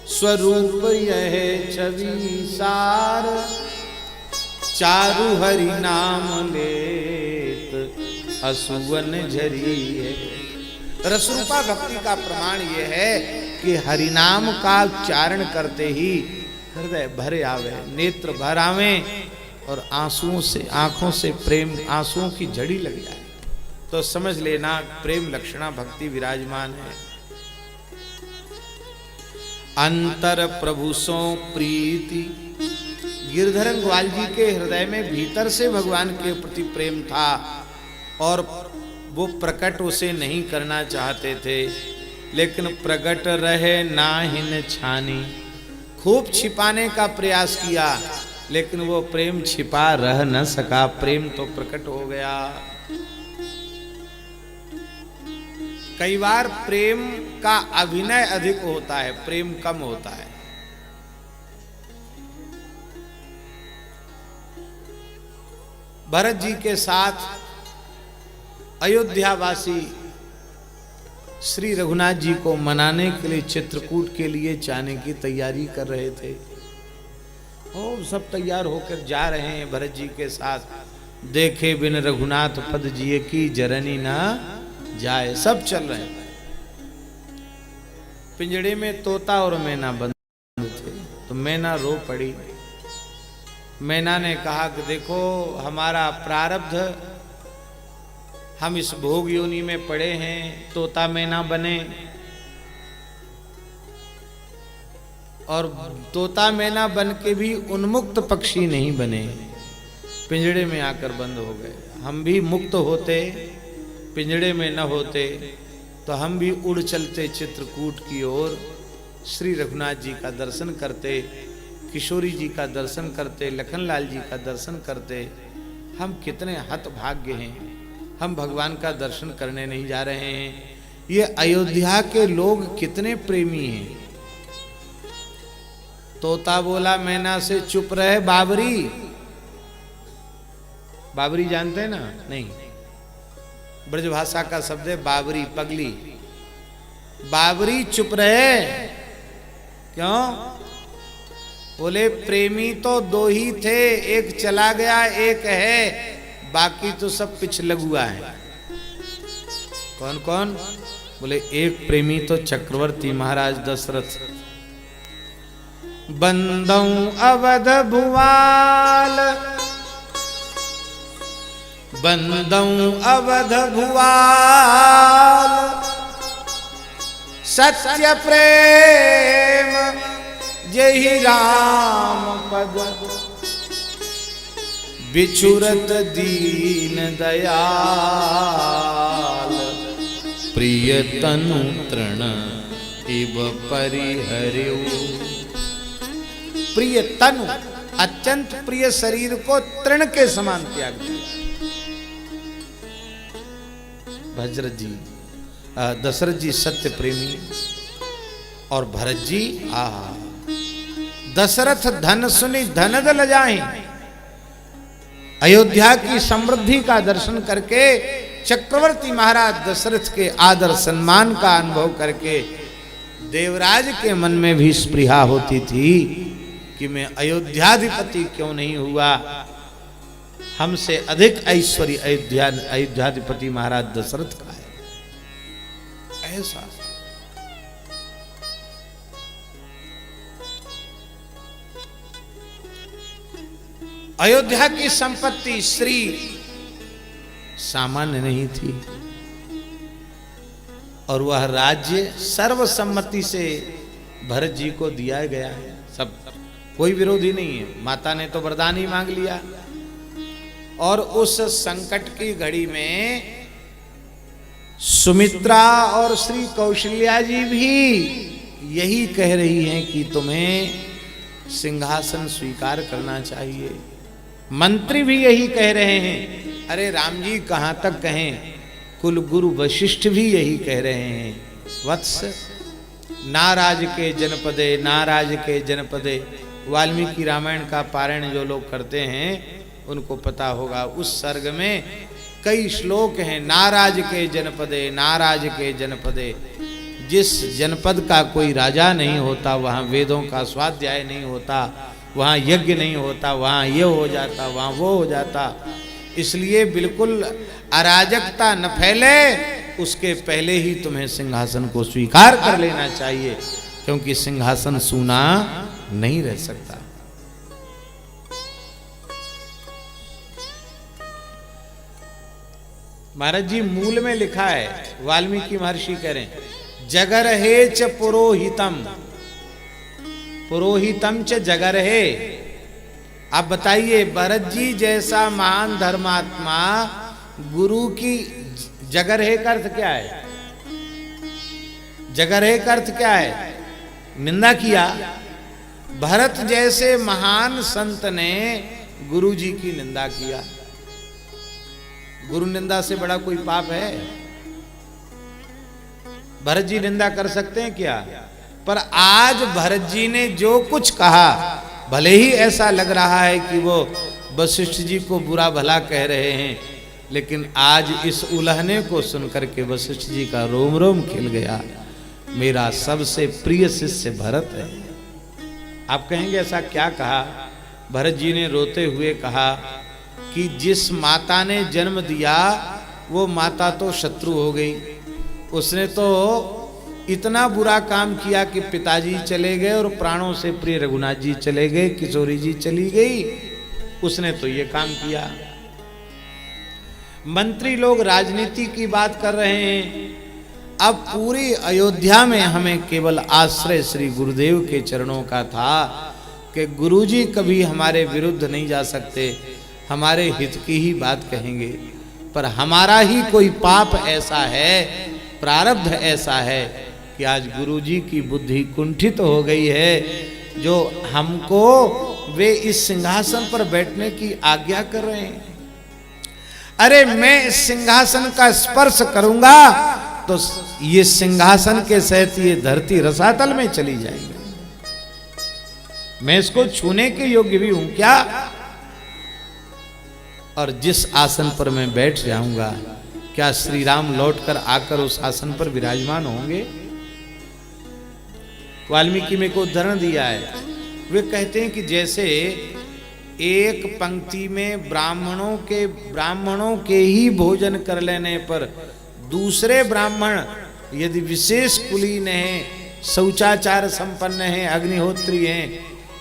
स्वरूप यह छवि सार, चारु हरि नाम लेत असुवन झरी है। रसरूपा भक्ति का प्रमाण यह है कि हरिनाम का उच्चारण करते ही हृदय भरे आवे, नेत्र भर आवे और आंसुओं से, आंखों से प्रेम, आंसुओं की झड़ी लग जाए, तो समझ लेना प्रेम लक्षणा भक्ति विराजमान है। अंतर प्रभु सो प्रीति। गिरधर ग्वाल जी के हृदय में भीतर से भगवान के प्रति प्रेम था और वो प्रकट उसे नहीं करना चाहते थे, लेकिन प्रकट रहे नाहिन छानी। खूब छिपाने का प्रयास किया, लेकिन वो प्रेम छिपा रह न सका, प्रेम तो प्रकट हो गया। कई बार प्रेम का अभिनय अधिक होता है, प्रेम कम होता है। भरत जी के साथ अयोध्यावासी श्री रघुनाथ जी को मनाने के लिए चित्रकूट के लिए जाने की तैयारी कर रहे थे। और सब तैयार होकर जा रहे हैं भरत जी के साथ। देखे बिन रघुनाथ पद जिए की जरनी ना जाए। सब चल रहे हैं। पिंजड़े में तोता और मैना बंद थे, तो मैना रो पड़ी। मैना ने कहा कि देखो हमारा प्रारब्ध, हम इस भोग योनि में पड़े हैं, तोता मैना बने और तोता मैना बन के भी उन्मुक्त पक्षी नहीं बने, पिंजड़े में आकर बंद हो गए। हम भी मुक्त होते, पिंजड़े में न होते, तो हम भी उड़ चलते चित्रकूट की ओर, श्री रघुनाथ जी का दर्शन करते, किशोरी जी का दर्शन करते, लखनलाल जी का दर्शन करते। हम कितने हतभाग्य हैं, हम भगवान का दर्शन करने नहीं जा रहे हैं। ये अयोध्या के लोग कितने प्रेमी हैं। तोता बोला मैना से चुप रहे बाबरी। बाबरी जानते हैं ना? नहीं, ब्रजभाषा का शब्द है बाबरी, पगली। बाबरी चुप रहे। क्यों? बोले प्रेमी तो दो ही थे, एक चला गया एक है, बाकी तो सब पिछलगुआ है। कौन कौन? बोले एक प्रेमी तो चक्रवर्ती महाराज दशरथ। बंदऊ अवध भुवाल, बंदऊ अवध भुवाल, सत्य प्रेम जहि राम पद, बिछुरत दीन दयाल, प्रिय तनु तृण इव परिहर्यु। प्रिय तनु, अत्यंत प्रिय शरीर को तृण के समान त्याग दिया। भरत जी, दशरथ जी सत्य प्रेमी और भरत जी दशरथ धन सुनी धन दल जाए। अयोध्या की समृद्धि का दर्शन करके चक्रवर्ती महाराज दशरथ के आदर सम्मान का अनुभव करके देवराज के मन में भी स्पृहा होती थी कि मैं अयोध्याधिपति क्यों नहीं हुआ। हमसे अधिक ऐश्वर्य अयोध्याधिपति महाराज दशरथ का है। ऐसा अयोध्या की संपत्ति श्री सामान्य नहीं थी और वह राज्य सर्वसम्मति से भरत जी को दिया गया है। सब कोई विरोधी नहीं है। माता ने तो वरदान ही मांग लिया और उस संकट की घड़ी में सुमित्रा और श्री कौशल्या जी भी यही कह रही हैं कि तुम्हें सिंहासन स्वीकार करना चाहिए। मंत्री भी यही कह रहे हैं। अरे राम जी कहां तक कहें, कुल गुरु वशिष्ठ भी यही कह रहे हैं। वत्स नाराज के जनपदे, नाराज के जनपदे। वाल्मीकि रामायण का पारायण जो लोग करते हैं उनको पता होगा, उस सर्ग में कई श्लोक हैं। नाराज के जनपदे, नाराज के जनपदे। जिस जनपद का कोई राजा नहीं होता वहाँ वेदों का स्वाध्याय नहीं होता, वहाँ यज्ञ नहीं होता, वहाँ ये हो जाता, वहाँ वो हो जाता। इसलिए बिल्कुल अराजकता न फैले उसके पहले ही तुम्हें सिंहासन को स्वीकार कर लेना चाहिए, क्योंकि सिंहासन सूना नहीं रह सकता। महाराज जी मूल में लिखा है, वाल्मीकि महर्षि कह रहे हैं, जगरहे च पुरोहितम, पुरोहितम च जगरहे। आप बताइए, भरत जी जैसा महान धर्मात्मा गुरु की जगरहे का अर्थ क्या है? जगरहे का अर्थ क्या है? निंदा किया। भरत जैसे महान संत ने गुरु जी की निंदा किया। गुरु निंदा से बड़ा कोई पाप है? भरत जी निंदा कर सकते हैं क्या? पर आज भरत जी ने जो कुछ कहा, भले ही ऐसा लग रहा है कि वो वशिष्ठ जी को बुरा भला कह रहे हैं, लेकिन आज इस उलहने को सुनकर के वशिष्ठ जी का रोम रोम खिल गया। मेरा सबसे प्रिय शिष्य भरत है। आप कहेंगे ऐसा क्या कहा? भरत जी ने रोते हुए कहा कि जिस माता ने जन्म दिया वो माता तो शत्रु हो गई। उसने तो इतना बुरा काम किया कि पिताजी चले गए और प्राणों से प्रिय रघुनाथ जी चले गए, किशोरी जी चली गई। उसने तो ये काम किया। मंत्री लोग राजनीति की बात कर रहे हैं। अब पूरी अयोध्या में हमें केवल आश्रय श्री गुरुदेव के चरणों का था कि गुरुजी कभी हमारे विरुद्ध नहीं जा सकते, हमारे हित की ही बात कहेंगे। पर हमारा ही कोई पाप ऐसा है, प्रारब्ध ऐसा है कि आज गुरुजी की बुद्धि कुंठित हो गई है, जो हमको वे इस सिंहासन पर बैठने की आज्ञा कर रहे हैं। अरे मैं इस सिंहासन का स्पर्श करूंगा तो ये सिंहासन के सहित ये धरती रसातल में चली जाएगी। मैं इसको छूने के योग्य भी हूं क्या? और जिस आसन पर मैं बैठ जाऊंगा, क्या श्री राम लौटकर आकर उस आसन पर विराजमान होंगे? वाल्मीकि में को उदाहरण दिया है। वे कहते हैं कि जैसे एक पंक्ति में ब्राह्मणों के ही भोजन कर लेने पर दूसरे ब्राह्मण यदि विशेष कुलीन हैं, शौचाचार संपन्न हैं, अग्निहोत्री हैं,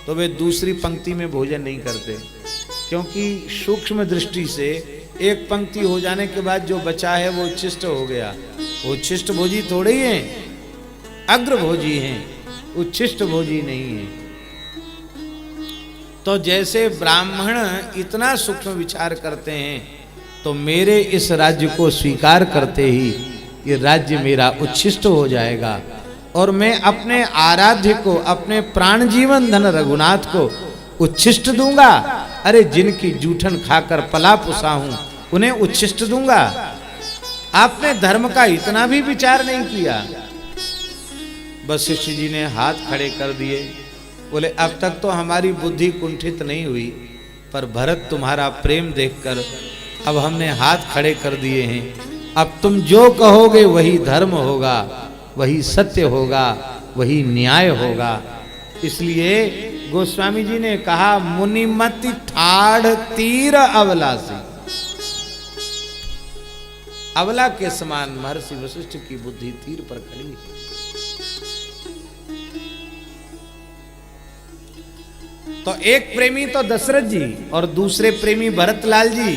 तो वे दूसरी पंक्ति में भोजन नहीं करते, क्योंकि सूक्ष्म दृष्टि से एक पंक्ति हो जाने के बाद जो बचा है वो उच्छिष्ट हो गया। वो उच्छिष्ट भोजी थोड़े ही हैं, अग्र भोजी हैं, उच्छिष्ट भोजी नहीं है। तो जैसे ब्राह्मण इतना सूक्ष्म विचार करते हैं, तो मेरे इस राज्य को स्वीकार करते ही ये राज्य मेरा उच्छिष्ट हो जाएगा और मैं अपने आराध्य को, अपने प्राण जीवन धन रघुनाथ को उच्छिष्ट दूंगा। अरे जिनकी जूठन खाकर पला पुसा हूं उन्हें उच्छिष्ट दूंगा। आपने धर्म का इतना भी विचार नहीं किया। वशिष्ठ जी ने हाथ खड़े कर दिए, बोले अब तक तो हमारी बुद्धि कुंठित नहीं हुई, पर भरत तुम्हारा प्रेम देखकर अब हमने हाथ खड़े कर दिए हैं। अब तुम जो कहोगे वही धर्म होगा, वही सत्य होगा, वही न्याय होगा। इसलिए गोस्वामी जी ने कहा, मुनिमति ठाढ़ तीर अवलासी। अवला के समान महर्षि वशिष्ठ की बुद्धि तीर पर खड़ी है। तो एक प्रेमी तो दशरथ जी और दूसरे प्रेमी भरतलाल जी,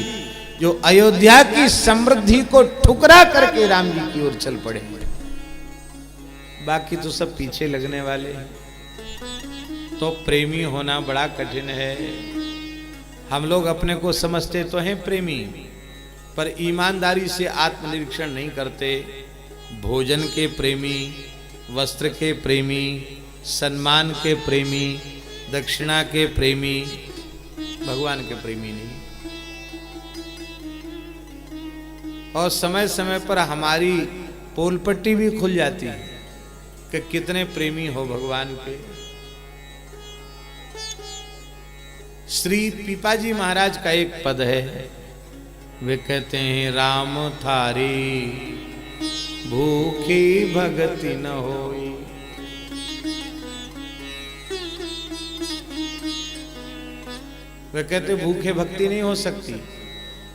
जो अयोध्या की समृद्धि को ठुकरा करके राम जी की ओर चल पड़े। बाकी तो सब पीछे लगने वाले हैं। तो प्रेमी होना बड़ा कठिन है। हम लोग अपने को समझते तो हैं प्रेमी, पर ईमानदारी से आत्मनिरीक्षण नहीं करते। भोजन के प्रेमी, वस्त्र के प्रेमी, सम्मान के प्रेमी, दक्षिणा के प्रेमी, भगवान के प्रेमी नहीं। और समय समय पर हमारी पोलपट्टी भी खुल जाती है कि कितने प्रेमी हो भगवान के। श्री पीपाजी महाराज का एक पद है, वे कहते हैं, राम थारी भूखी भगति न होई। वे कहते भूखे भक्ति नहीं हो सकती।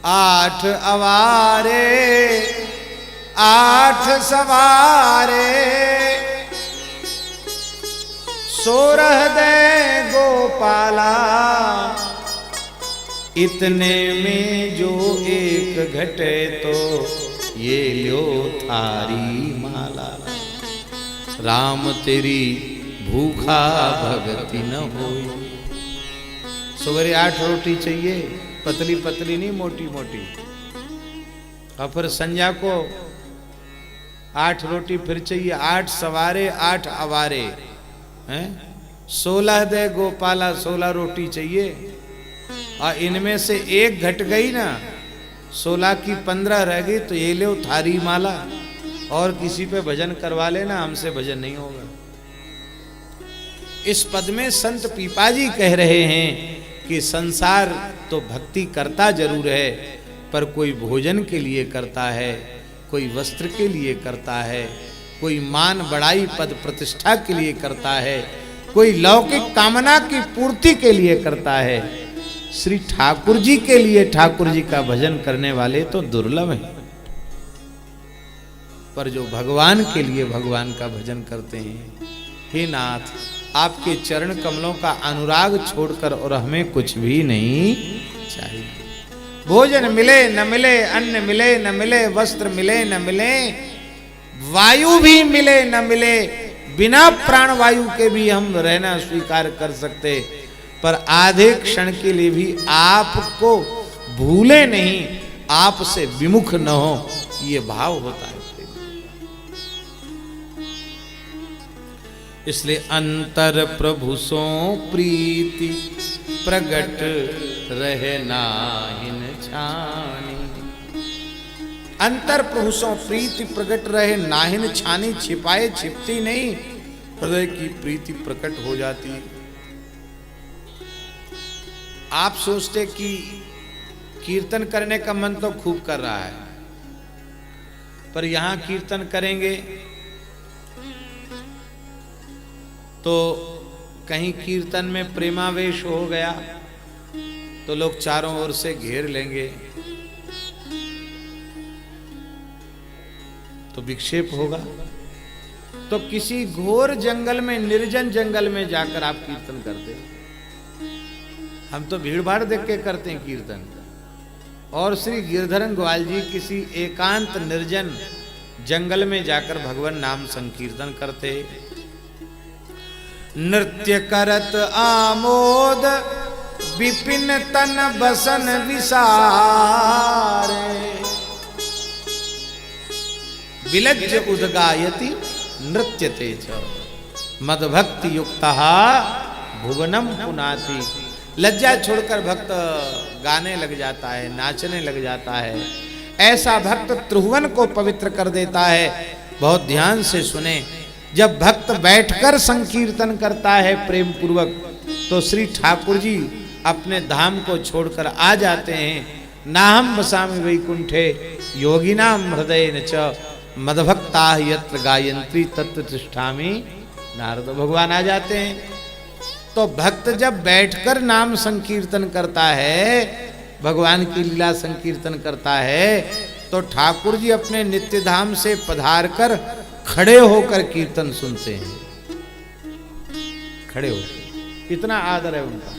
8 अवारे 8 सवारे 16 दे गोपाला, इतने में जो एक घटे तो ये ल्यो थारी माला। राम तेरी भूखा भगति न होई। सवेरे 8 रोटी चाहिए, पतली पतली नहीं, मोटी मोटी। और फिर संध्या को 8 रोटी फिर चाहिए। 8 सवारे 8 अवारे हैं, 16 दे गोपाला, 16 रोटी चाहिए। और इनमें से एक घट गई ना, 16 की 15 रह गई, तो ये लो थारी माला। और किसी पे भजन करवा लेना, हमसे भजन नहीं होगा। इस पद में संत पीपाजी कह रहे हैं कि संसार तो भक्ति करता जरूर है, पर कोई भोजन के लिए करता है, कोई वस्त्र के लिए करता है, कोई मान बड़ाई पद प्रतिष्ठा के लिए करता है, कोई लौकिक कामना की पूर्ति के लिए करता है। श्री ठाकुर जी के लिए ठाकुर जी का भजन करने वाले तो दुर्लभ हैं, पर जो भगवान के लिए भगवान का भजन करते हैं, हे नाथ आपके चरण कमलों का अनुराग छोड़कर और हमें कुछ भी नहीं चाहिए। भोजन मिले न मिले, अन्न मिले न मिले, वस्त्र मिले न मिले, वायु भी मिले न मिले, बिना प्राण वायु के भी हम रहना स्वीकार कर सकते, पर आधे क्षण के लिए भी आपको भूले नहीं, आपसे विमुख न हो, ये भाव होता है। इसलिए अंतर प्रभु सो प्रीति प्रगट रहे नाहिन छानी। अंतर प्रभुसों प्रीति प्रकट रहे, नाहिन छानी छिपाए छिपती नहीं, हृदय की प्रीति प्रकट हो जाती। आप सोचते कि कीर्तन करने का मन तो खूब कर रहा है, पर यहां कीर्तन करेंगे तो कहीं कीर्तन में प्रेमावेश हो गया तो लोग चारों ओर से घेर लेंगे तो विक्षेप होगा। तो किसी घोर जंगल में, निर्जन जंगल में जाकर आप कीर्तन करते। हम तो भीड़ भाड़ देख के करते हैं कीर्तन, और श्री गिरधरन ग्वाल जी किसी एकांत निर्जन जंगल में जाकर भगवान नाम संकीर्तन करते। नृत्य करत आमोद विपिन तन बसन विसारे, विलज्ज उदगायति नृत्यते च मदभक्ति युक्तः भुवनम पुनाति। लज्जा छोड़कर भक्त गाने लग जाता है, नाचने लग जाता है। ऐसा भक्त त्रिभुवन को पवित्र कर देता है। बहुत ध्यान से सुने, जब भक्त बैठकर संकीर्तन करता है प्रेम पूर्वक, तो श्री ठाकुर जी अपने धाम को छोड़कर आ जाते हैं। नाहम वसामि वैकुंठे योगिनाम हृदयेन च मदभक्ता यत्र गायत्री तत्र तिष्ठामि। नारद भगवान आ जाते हैं। तो भक्त जब बैठकर नाम संकीर्तन करता है, भगवान की लीला संकीर्तन करता है, तो ठाकुर जी अपने नित्य धाम से पधार कर खड़े होकर कीर्तन सुनते हैं। खड़े होकर, इतना आदर है उनका।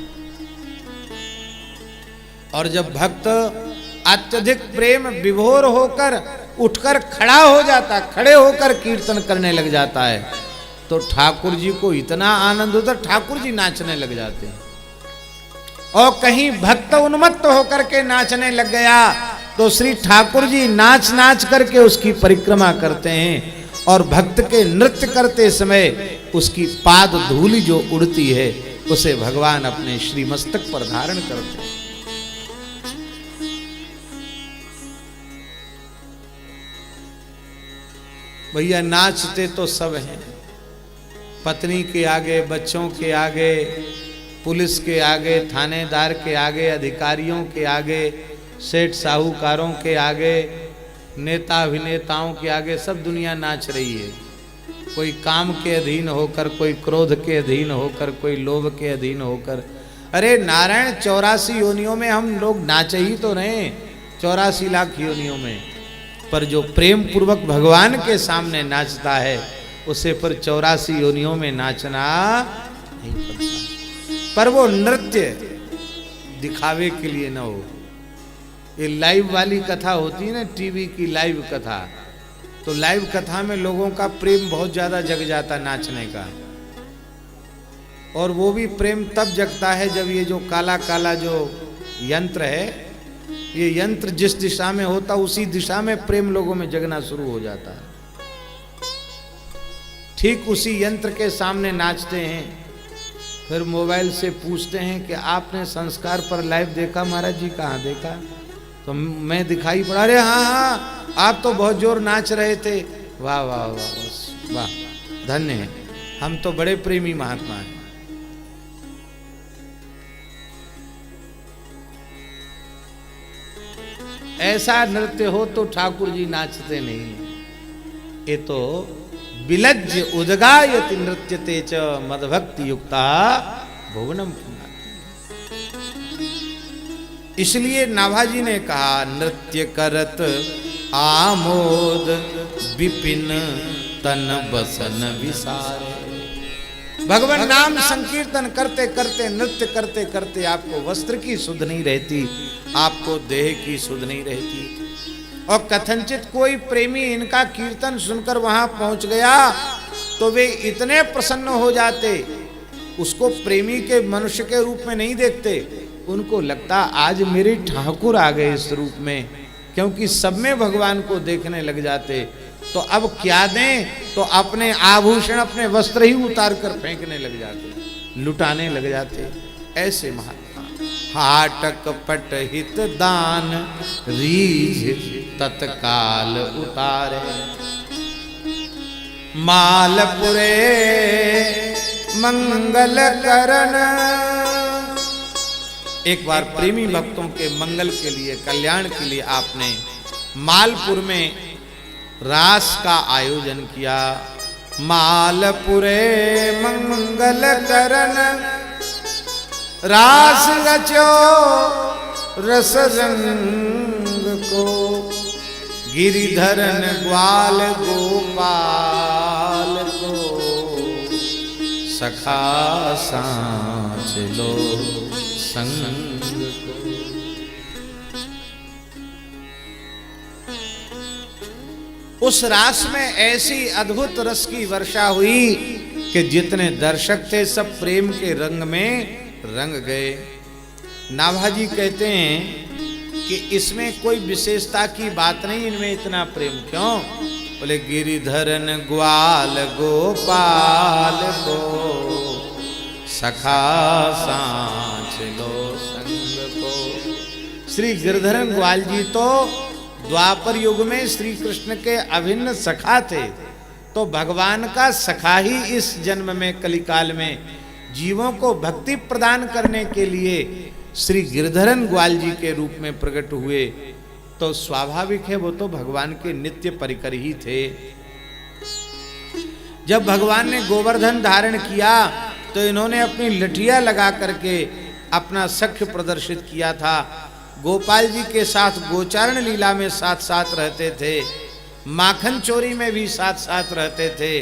और जब भक्त अत्यधिक प्रेम विभोर होकर उठकर खड़ा हो जाता, खड़े होकर कीर्तन करने लग जाता है, तो ठाकुर जी को इतना आनंद होता, ठाकुर जी नाचने लग जाते हैं। और कहीं भक्त उन्मत्त होकर के नाचने लग गया तो श्री ठाकुर जी नाच नाच करके उसकी परिक्रमा करते हैं। और भक्त के नृत्य करते समय उसकी पाद धूलि जो उड़ती है, उसे भगवान अपने श्री मस्तक पर धारण करते हैं। भैया नाचते तो सब हैं, पत्नी के आगे, बच्चों के आगे, पुलिस के आगे, थानेदार के आगे, अधिकारियों के आगे, सेठ साहूकारों के आगे, नेता अभिनेताओं के आगे, सब दुनिया नाच रही है। कोई काम के अधीन होकर, कोई क्रोध के अधीन होकर, कोई लोभ के अधीन होकर। अरे नारायण, 84 योनियों में हम लोग नाचे ही तो रहे, 84 लाख योनियों में। पर जो प्रेम पूर्वक भगवान के सामने नाचता है, उसे पर 84 योनियों में नाचना नहीं पड़ता। पर वो नृत्य दिखावे के लिए न हो। ये लाइव वाली कथा होती है ना, टीवी की लाइव कथा, तो लाइव कथा में लोगों का प्रेम बहुत ज्यादा जग जाता नाचने का। और वो भी प्रेम तब जगता है जब ये जो काला काला जो यंत्र है, ये यंत्र जिस दिशा में होता उसी दिशा में प्रेम लोगों में जगना शुरू हो जाता है। ठीक उसी यंत्र के सामने नाचते हैं, फिर मोबाइल से पूछते हैं कि आपने संस्कार पर लाइव देखा महाराज जी? कहाँ देखा? तो मैं दिखाई पड़ा। अरे हाँ हाँ, आप तो बहुत जोर नाच रहे थे। वाह वाह वाह वाह, धन्य है, हम तो बड़े प्रेमी महात्मा हैं। ऐसा नृत्य हो तो ठाकुर जी नाचते नहीं। ये तो विलज्ज उदगायति नृत्यते च मदभक्ति युक्ता भुवनम पुनाति। इसलिए नाभाजी ने कहा, नृत्य करत आमोद विपिन तन बसन विसारे। भगवान नाम संकीर्तन करते करते, नृत्य करते करते आपको वस्त्र की सुध नहीं रहती, आपको देह की सुध नहीं रहती। और कथनचित कोई प्रेमी इनका कीर्तन सुनकर वहां पहुंच गया तो वे इतने प्रसन्न हो जाते, उसको प्रेमी के मनुष्य के रूप में नहीं देखते, उनको लगता आज मेरे ठाकुर आ गए इस रूप में, क्योंकि सब में भगवान को देखने लग जाते। तो अब क्या दें, तो अपने आभूषण, अपने वस्त्र ही उतार कर फेंकने लग जाते, लुटाने लग जाते। ऐसे महात्मा हाटक पटहित दान रीझ तत्काल उतारे। मालपुरे मंगल करण। एक बार प्रेमी भक्तों के मंगल के लिए, कल्याण के लिए आपने मालपुर में रास का आयोजन किया। मालपुरे मंगल करण रास रचो रस रंग को। गिरिधरन ग्वाल गोपाल को सखा सांच लो संग को। उस रास में ऐसी अद्भुत रस की वर्षा हुई कि जितने दर्शक थे सब प्रेम के रंग में रंग गए। नाभाजी कहते हैं कि इसमें कोई विशेषता की बात नहीं, इनमें इतना प्रेम क्यों? बोले गिरिधरन ग्वाल गोपाल को सखा सांच लो संग को। श्री गिरिधरन ग्वाल जी तो द्वापर युग में श्री कृष्ण के अभिन्न सखा थे, तो भगवान का सखा ही इस जन्म में कलिकाल में जीवों को भक्ति प्रदान करने के लिए श्री गिरधरन ग्वाल जी के रूप में प्रकट हुए। तो स्वाभाविक है वो तो भगवान के नित्य परिकर ही थे। जब भगवान ने गोवर्धन धारण किया तो इन्होंने अपनी लठिया लगा करके अपना सख्य प्रदर्शित किया था। गोपाल जी के साथ गोचारण लीला में साथ साथ रहते थे, माखन चोरी में भी साथ साथ रहते थे,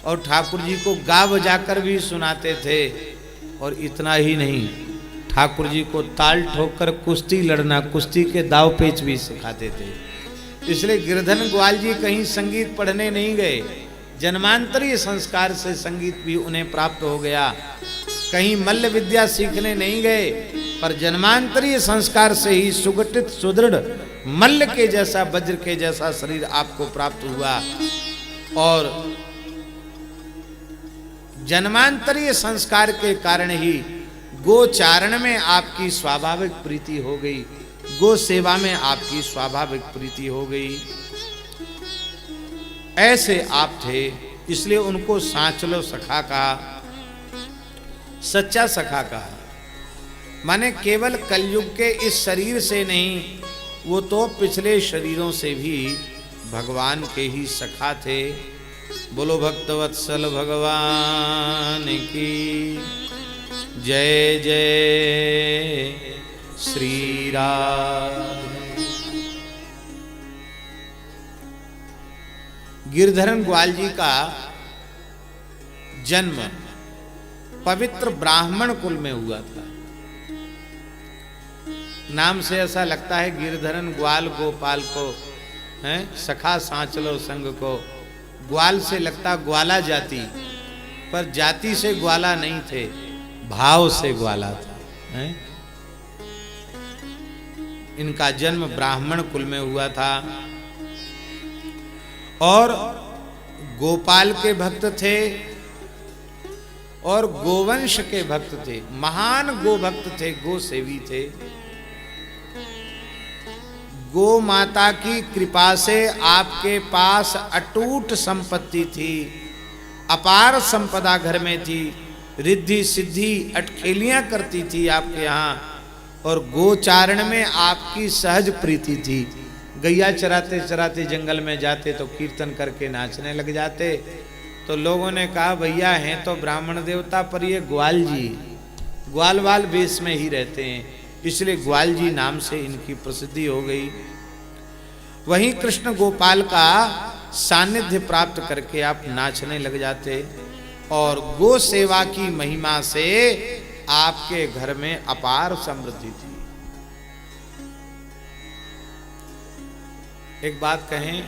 और ठाकुर जी को गा बजाकर भी सुनाते थे। और इतना ही नहीं, ठाकुर जी को ताल ठोकर कुश्ती लड़ना, कुश्ती के दाव पेच भी सिखाते थे। इसलिए गिरधन ग्वाल जी कहीं संगीत पढ़ने नहीं गए, जन्मांतरीय संस्कार से संगीत भी उन्हें प्राप्त हो गया। कहीं मल्ल विद्या सीखने नहीं गए, पर जन्मांतरीय संस्कार से ही सुगठित सुदृढ़ मल्ल के जैसा, वज्र के जैसा शरीर आपको प्राप्त हुआ। और जन्मांतरीय संस्कार के कारण ही गोचारण में आपकी स्वाभाविक प्रीति हो गई, गो सेवा में आपकी स्वाभाविक प्रीति हो गई। ऐसे आप थे, इसलिए उनको सांचलो सखा कहा, सच्चा सखा कहा। माने केवल कलयुग के इस शरीर से नहीं, वो तो पिछले शरीरों से भी भगवान के ही सखा थे। बोलो भक्तवत्सल भगवान की जय जय श्री राम। गिरधरन ग्वाल जी का जन्म पवित्र ब्राह्मण कुल में हुआ था। नाम से ऐसा लगता है गिरधरन ग्वाल गोपाल को हैं, सखा सांचलो संग को। ग्वाल से लगता ग्वाला जाति, पर जाति से ग्वाला नहीं थे, भाव से ग्वाला था हैं? इनका जन्म ब्राह्मण कुल में हुआ था और गोपाल के भक्त थे और गोवंश के भक्त थे। महान गो भक्त थे, गो सेवी थे। गो माता की कृपा से आपके पास अटूट संपत्ति थी, अपार संपदा घर में थी, रिद्धि सिद्धि अटखेलियां करती थी आपके यहाँ, और गोचारण में आपकी सहज प्रीति थी। गैया चराते चराते जंगल में जाते तो कीर्तन करके नाचने लग जाते, तो लोगों ने कहा भैया हैं तो ब्राह्मण देवता, पर ये ग्वाल जी ग्वाल वाल वेश में ही रहते हैं, इसलिए ग्वाल जी नाम से इनकी प्रसिद्धि हो गई। वहीं कृष्ण गोपाल का सानिध्य प्राप्त करके आप नाचने लग जाते, और गो सेवा की महिमा से आपके घर में अपार समृद्धि थी। एक बात कहें,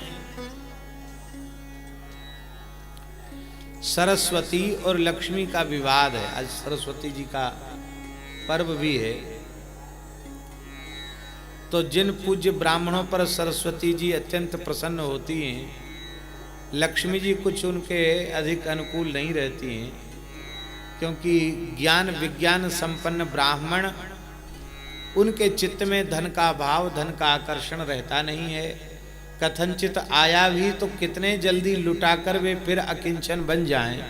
सरस्वती और लक्ष्मी का विवाद है। आज सरस्वती जी का पर्व भी है, तो जिन पूज्य ब्राह्मणों पर सरस्वती जी अत्यंत प्रसन्न होती हैं, लक्ष्मी जी कुछ उनके अधिक अनुकूल नहीं रहती हैं, क्योंकि ज्ञान विज्ञान संपन्न ब्राह्मण उनके चित्त में धन का भाव, धन का आकर्षण रहता नहीं है। कथनचित आया भी तो कितने जल्दी लुटाकर वे फिर अकिंचन बन जाएं।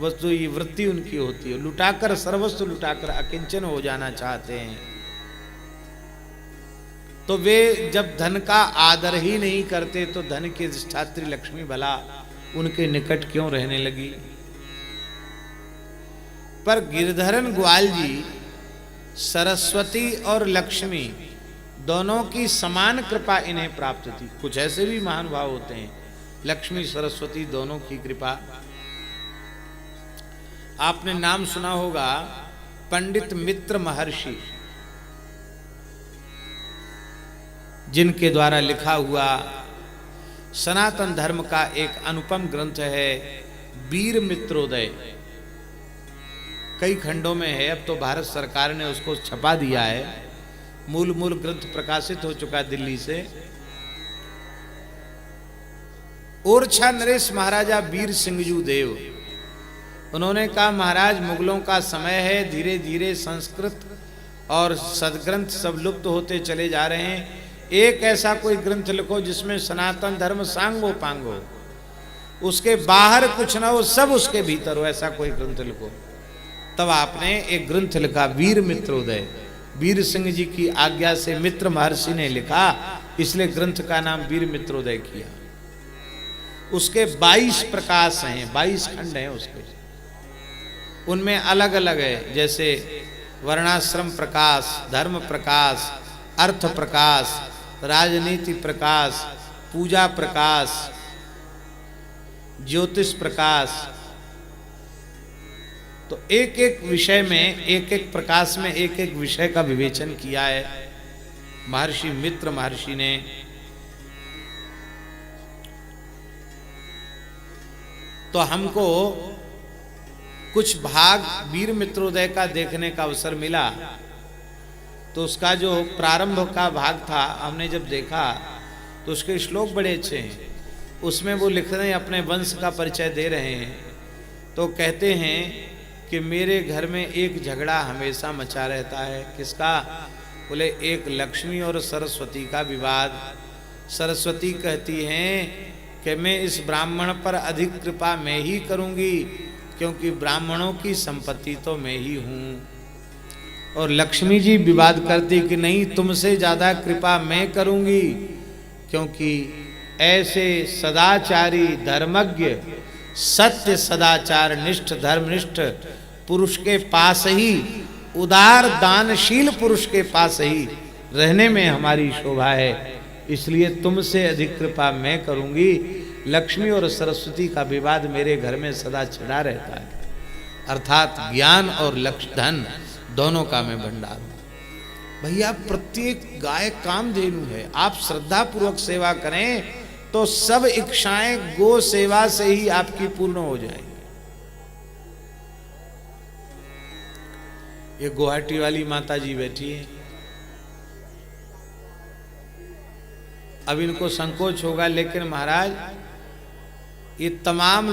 वस्तु ये वृत्ति उनकी होती है, लुटाकर, सर्वस्व लुटाकर अकिंचन हो जाना चाहते हैं। तो वे जब धन का आदर ही नहीं करते तो धन की अधिष्ठात्री लक्ष्मी भला उनके निकट क्यों रहने लगी। पर गिरधरन ग्वाल जी सरस्वती और लक्ष्मी दोनों की समान कृपा इन्हें प्राप्त थी। कुछ ऐसे भी महान भाव होते हैं, लक्ष्मी सरस्वती दोनों की कृपा। आपने नाम सुना होगा पंडित मित्र महर्षि, जिनके द्वारा लिखा हुआ सनातन धर्म का एक अनुपम ग्रंथ है वीर मित्रोदय। कई खंडों में है, अब तो भारत सरकार ने उसको छपा दिया है। मूल ग्रंथ प्रकाशित हो चुका दिल्ली से। ओरछा नरेश महाराजा वीर सिंहजू देव, उन्होंने कहा महाराज मुगलों का समय है, धीरे धीरे संस्कृत और सदग्रंथ सब लुप्त होते चले जा रहे हैं। एक ऐसा कोई ग्रंथ लिखो जिसमें सनातन धर्म सांगो पांगो, उसके बाहर कुछ ना हो, सब उसके भीतर हो, ऐसा कोई ग्रंथ लिखो। तब आपने एक ग्रंथ लिखा वीर मित्रोदय। वीर सिंह जी की आज्ञा से मित्र महर्षि ने लिखा, इसलिए ग्रंथ का नाम वीर मित्रोदय किया। उसके 22 प्रकाश हैं, 22 खंड हैं उसके। उनमें अलग अलग है, जैसे वर्णाश्रम प्रकाश, धर्म प्रकाश, अर्थ प्रकाश, राजनीति प्रकाश, पूजा प्रकाश, ज्योतिष प्रकाश। तो एक एक विषय में, एक एक प्रकाश में एक एक विषय का विवेचन किया है महर्षि मित्र महर्षि ने। तो हमको कुछ भाग वीर मित्रोदय का देखने का अवसर मिला। तो उसका जो प्रारंभ का भाग था, हमने जब देखा तो उसके श्लोक बड़े अच्छे हैं। उसमें वो लिख रहे हैं, अपने वंश का परिचय दे रहे हैं। तो कहते हैं कि मेरे घर में एक झगड़ा हमेशा मचा रहता है। किसका? बोले एक लक्ष्मी और सरस्वती का विवाद। सरस्वती कहती हैं कि मैं इस ब्राह्मण पर अधिक कृपा मैं ही करूंगी, क्योंकि ब्राह्मणों की संपत्ति तो मैं ही हूँ। और लक्ष्मी जी विवाद करती कि नहीं, तुमसे ज़्यादा कृपा मैं करूंगी, क्योंकि ऐसे सदाचारी, धर्मज्ञ, सत्य, सदाचार निष्ठ, धर्मनिष्ठ पुरुष के पास ही, उदार दानशील पुरुष के पास ही रहने में हमारी शोभा है। इसलिए तुमसे अधिक कृपा मैं करूंगी। लक्ष्मी और सरस्वती का विवाद मेरे घर में सदा छिड़ा रहता है, अर्थात ज्ञान और लक्ष्य धन दोनों का मैं भंडार हूं। भैया प्रत्येक गाय कामधेनु है। आप श्रद्धा पूर्वक सेवा करें तो सब इच्छाएं गो सेवा से ही आपकी पूर्ण हो जाएंगी। ये गुवाहाटी वाली माता जी बैठी है। अब इनको संकोच होगा, लेकिन महाराज ये तमाम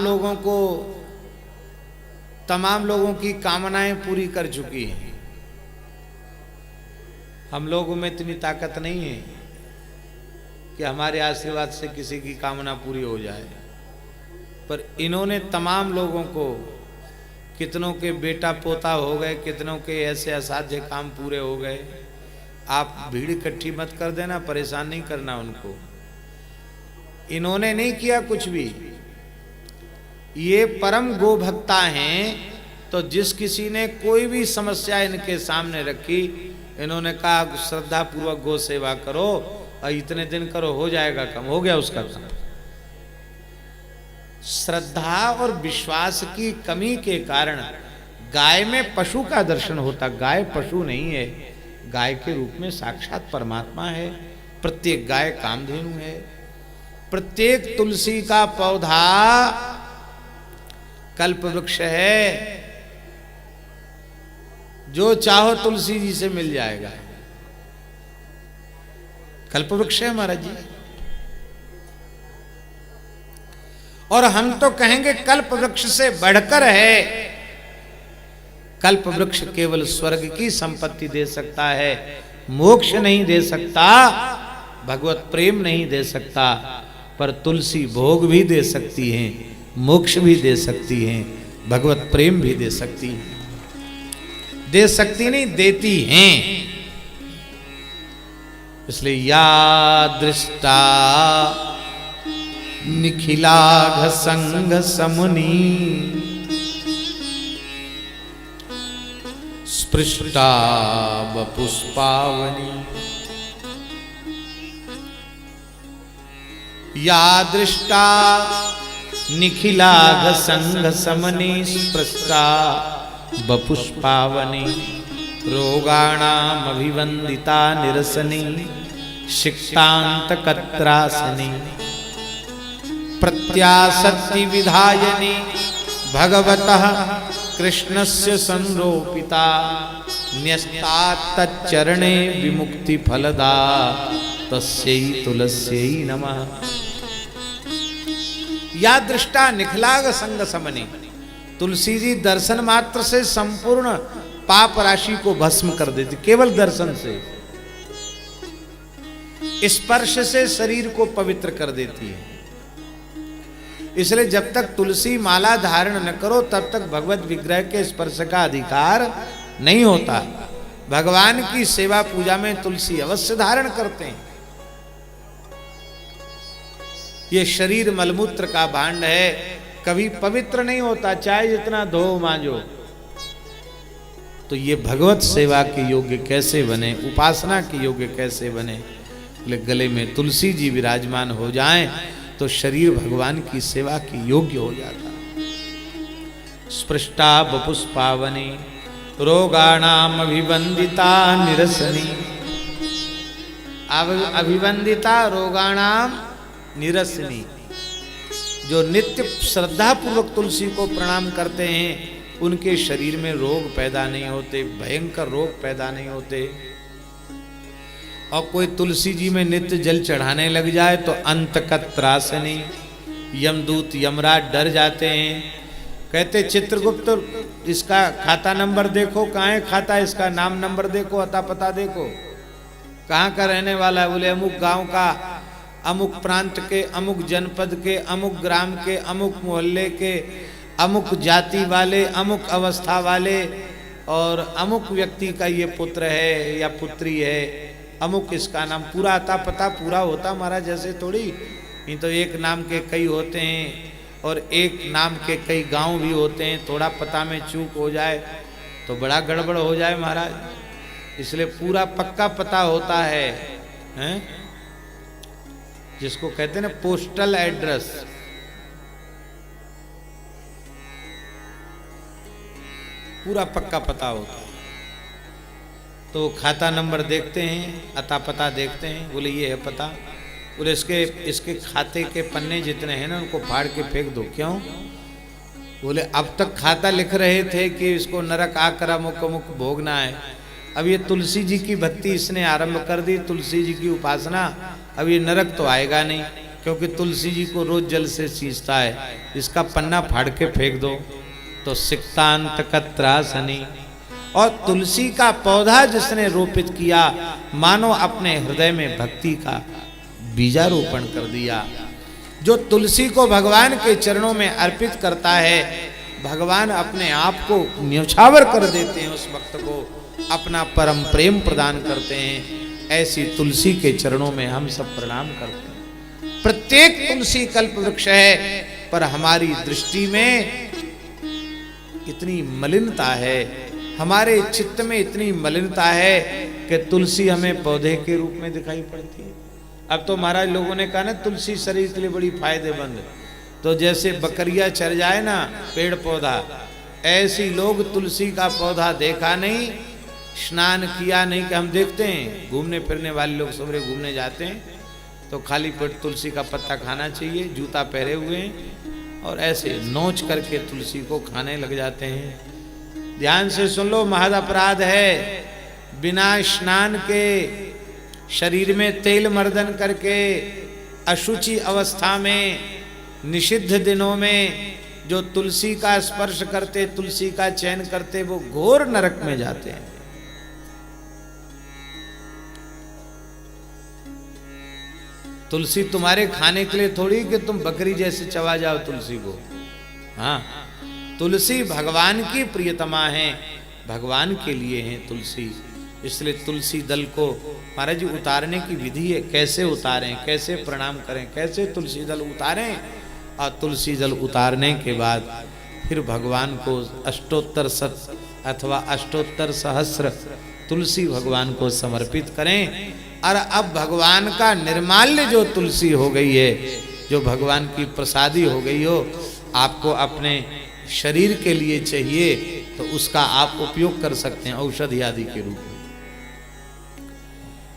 लोगों की कामनाएं पूरी कर चुकी हैं। हम लोगों में इतनी ताकत नहीं है कि हमारे आशीर्वाद से किसी की कामना पूरी हो जाए, पर इन्होंने तमाम लोगों को, कितनों के बेटा पोता हो गए, कितनों के ऐसे असाध्य काम पूरे हो गए। आप भीड़ इकट्ठी मत कर देना, परेशान नहीं करना उनको। इन्होंने नहीं किया कुछ भी, ये परम गोभक्ता हैं। तो जिस किसी ने कोई भी समस्या इनके सामने रखी, इन्होंने कहा श्रद्धा पूर्वक गो सेवा करो और इतने दिन करो, हो जाएगा काम। हो गया उसका काम। श्रद्धा और विश्वास की कमी के कारण गाय में पशु का दर्शन होता। गाय पशु नहीं है, गाय के रूप में साक्षात परमात्मा है। प्रत्येक गाय कामधेनु है। प्रत्येक तुलसी का पौधा कल्प वृक्ष है। जो चाहो तुलसी जी से मिल जाएगा। कल्प वृक्ष है महाराज जी। और हम तो कहेंगे कल्प वृक्ष से बढ़कर है। कल्प वृक्ष केवल स्वर्ग की संपत्ति दे सकता है, मोक्ष नहीं दे सकता, भगवत प्रेम नहीं दे सकता, पर तुलसी भोग भी दे सकती हैं, मोक्ष भी दे सकती हैं, भगवत प्रेम भी दे सकती हैं। दे सकती नहीं, देती हैं। इसलिए या दृष्टा निखिलाघ संग समुनि स्पृष्टा पुष्पावनी। या दृष्टा निखिलाघ संग समनी स्पृष्टा बपुष्पावनी रोगाणाम अभिवंदिता निरसनी शिक्तांत कत्रासनी प्रत्यासक्ति विधायनी भगवतः कृष्णस्य संरोपिता न्यस्तात्तच्चरणे विमुक्ति फलदा तस्यै तुलस्यै नमः। या दृष्टा निखिलाघ संग समनी, तुलसी जी दर्शन मात्र से संपूर्ण पाप राशि को भस्म कर देती, केवल दर्शन से, स्पर्श से शरीर को पवित्र कर देती है। इसलिए जब तक तुलसी माला धारण न करो तब तक भगवत विग्रह के स्पर्श का अधिकार नहीं होता। भगवान की सेवा पूजा में तुलसी अवश्य धारण करते हैं। ये शरीर मलमूत्र का भांड है, कभी पवित्र नहीं होता, चाहे जितना धो मांजो। तो ये भगवत सेवा के योग्य कैसे बने, उपासना के योग्य कैसे बने? गले में तुलसी जी विराजमान हो जाएं तो शरीर भगवान की सेवा की योग्य हो जाता। स्पृष्टा बपुष्पावनी रोगाणाम अभिवंदिता निरसनी। अभिवंदिता रोगाणाम निरसनी, जो नित्य श्रद्धा पूर्वक तुलसी को प्रणाम करते हैं उनके शरीर में रोग पैदा नहीं होते, भयंकर रोग पैदा नहीं होते। और कोई तुलसी जी में नित्य जल चढ़ाने लग जाए तो अंतकत्रासनी, यमदूत यमराज डर जाते हैं। कहते चित्रगुप्त इसका खाता नंबर देखो, कहाँ है खाता, इसका नाम नंबर देखो, अता पता देखो, कहाँ का रहने वाला है। बोले अमुक गांव का, अमुक प्रांत के, अमुक जनपद के, अमुक ग्राम के, अमुक मोहल्ले के, अमुक जाति वाले, अमुक अवस्था वाले, और अमुक व्यक्ति का ये पुत्र है या पुत्री है, अमुक इसका नाम। पूरा अता पता पूरा होता महाराज, जैसे थोड़ी, नहीं तो एक नाम के कई होते हैं और एक नाम के कई गांव भी होते हैं। थोड़ा पता में चूक हो जाए तो बड़ा गड़बड़ हो जाए महाराज। इसलिए पूरा पक्का पता होता है, हैं? जिसको कहते हैं ना पोस्टल एड्रेस। पूरा पक्का पता होता है। तो खाता नंबर देखते हैं, अता पता देखते हैं, बोले ये है पता। बोले इसके खाते के पन्ने जितने हैं ना उनको फाड़ के फेंक दो। क्यों? बोले अब तक खाता लिख रहे थे कि इसको नरक आकर अमुक अमुक भोगना है। अब ये तुलसी जी की भक्ति इसने आरंभ कर दी, तुलसी जी की उपासना, अब ये नरक तो आएगा नहीं, क्योंकि तुलसी जी को रोज जल से सींचता है। इसका पन्ना फाड़ के फेंक दो। तो सिक्तांत कत्रासनी, और तुलसी का पौधा जिसने रोपित किया, मानो अपने हृदय में भक्ति का बीजारोपण कर दिया। जो तुलसी को भगवान के चरणों में अर्पित करता है, भगवान अपने आप को न्यौछावर कर देते हैं, उस भक्त को अपना परम प्रेम प्रदान करते हैं। ऐसी तुलसी के चरणों में हम सब प्रणाम करते हैं। प्रत्येक तुलसी कल्प वृक्ष है, पर हमारी दृष्टि में इतनी मलिनता है, हमारे चित्त में इतनी मलिनता है कि तुलसी हमें पौधे के रूप में दिखाई पड़ती है। अब तो महाराज लोगों ने कहा ना तुलसी शरीर के लिए बड़ी फायदेमंद, तो जैसे बकरियां चर जाए ना पेड़ पौधा, ऐसी लोग तुलसी का पौधा देखा नहीं, स्नान किया नहीं। कि हम देखते हैं घूमने फिरने वाले लोग सवेरे घूमने जाते हैं तो खाली पेट तुलसी का पत्ता खाना चाहिए, जूता पहरे हुए हैं, और ऐसे नोच करके तुलसी को खाने लग जाते हैं। ध्यान से सुन लो, महद अपराध है। बिना स्नान के, शरीर में तेल मर्दन करके, अशुचि अवस्था में, निषिद्ध दिनों में जो तुलसी का स्पर्श करते, तुलसी का चयन करते, वो घोर नरक में जाते हैं। तुलसी तुम्हारे खाने के लिए थोड़ी कि तुम बकरी जैसे चबा जाओ तुलसी को। हाँ, तुलसी भगवान की प्रियतमा है, भगवान के लिए है तुलसी। इसलिए तुलसी दल को महाराज जी उतारने की विधि है, कैसे उतारें, कैसे प्रणाम करें, कैसे तुलसी दल उतारें। और तुलसी दल उतारने के बाद फिर भगवान को अष्टोत्तर शत अथवा अष्टोत्तर सहस्र तुलसी भगवान को समर्पित करें। और अब भगवान का निर्माल्य जो तुलसी हो गई है, जो भगवान की प्रसादी हो गई हो, आपको अपने शरीर के लिए चाहिए तो उसका आप उपयोग कर सकते हैं औषधि आदि के रूप में।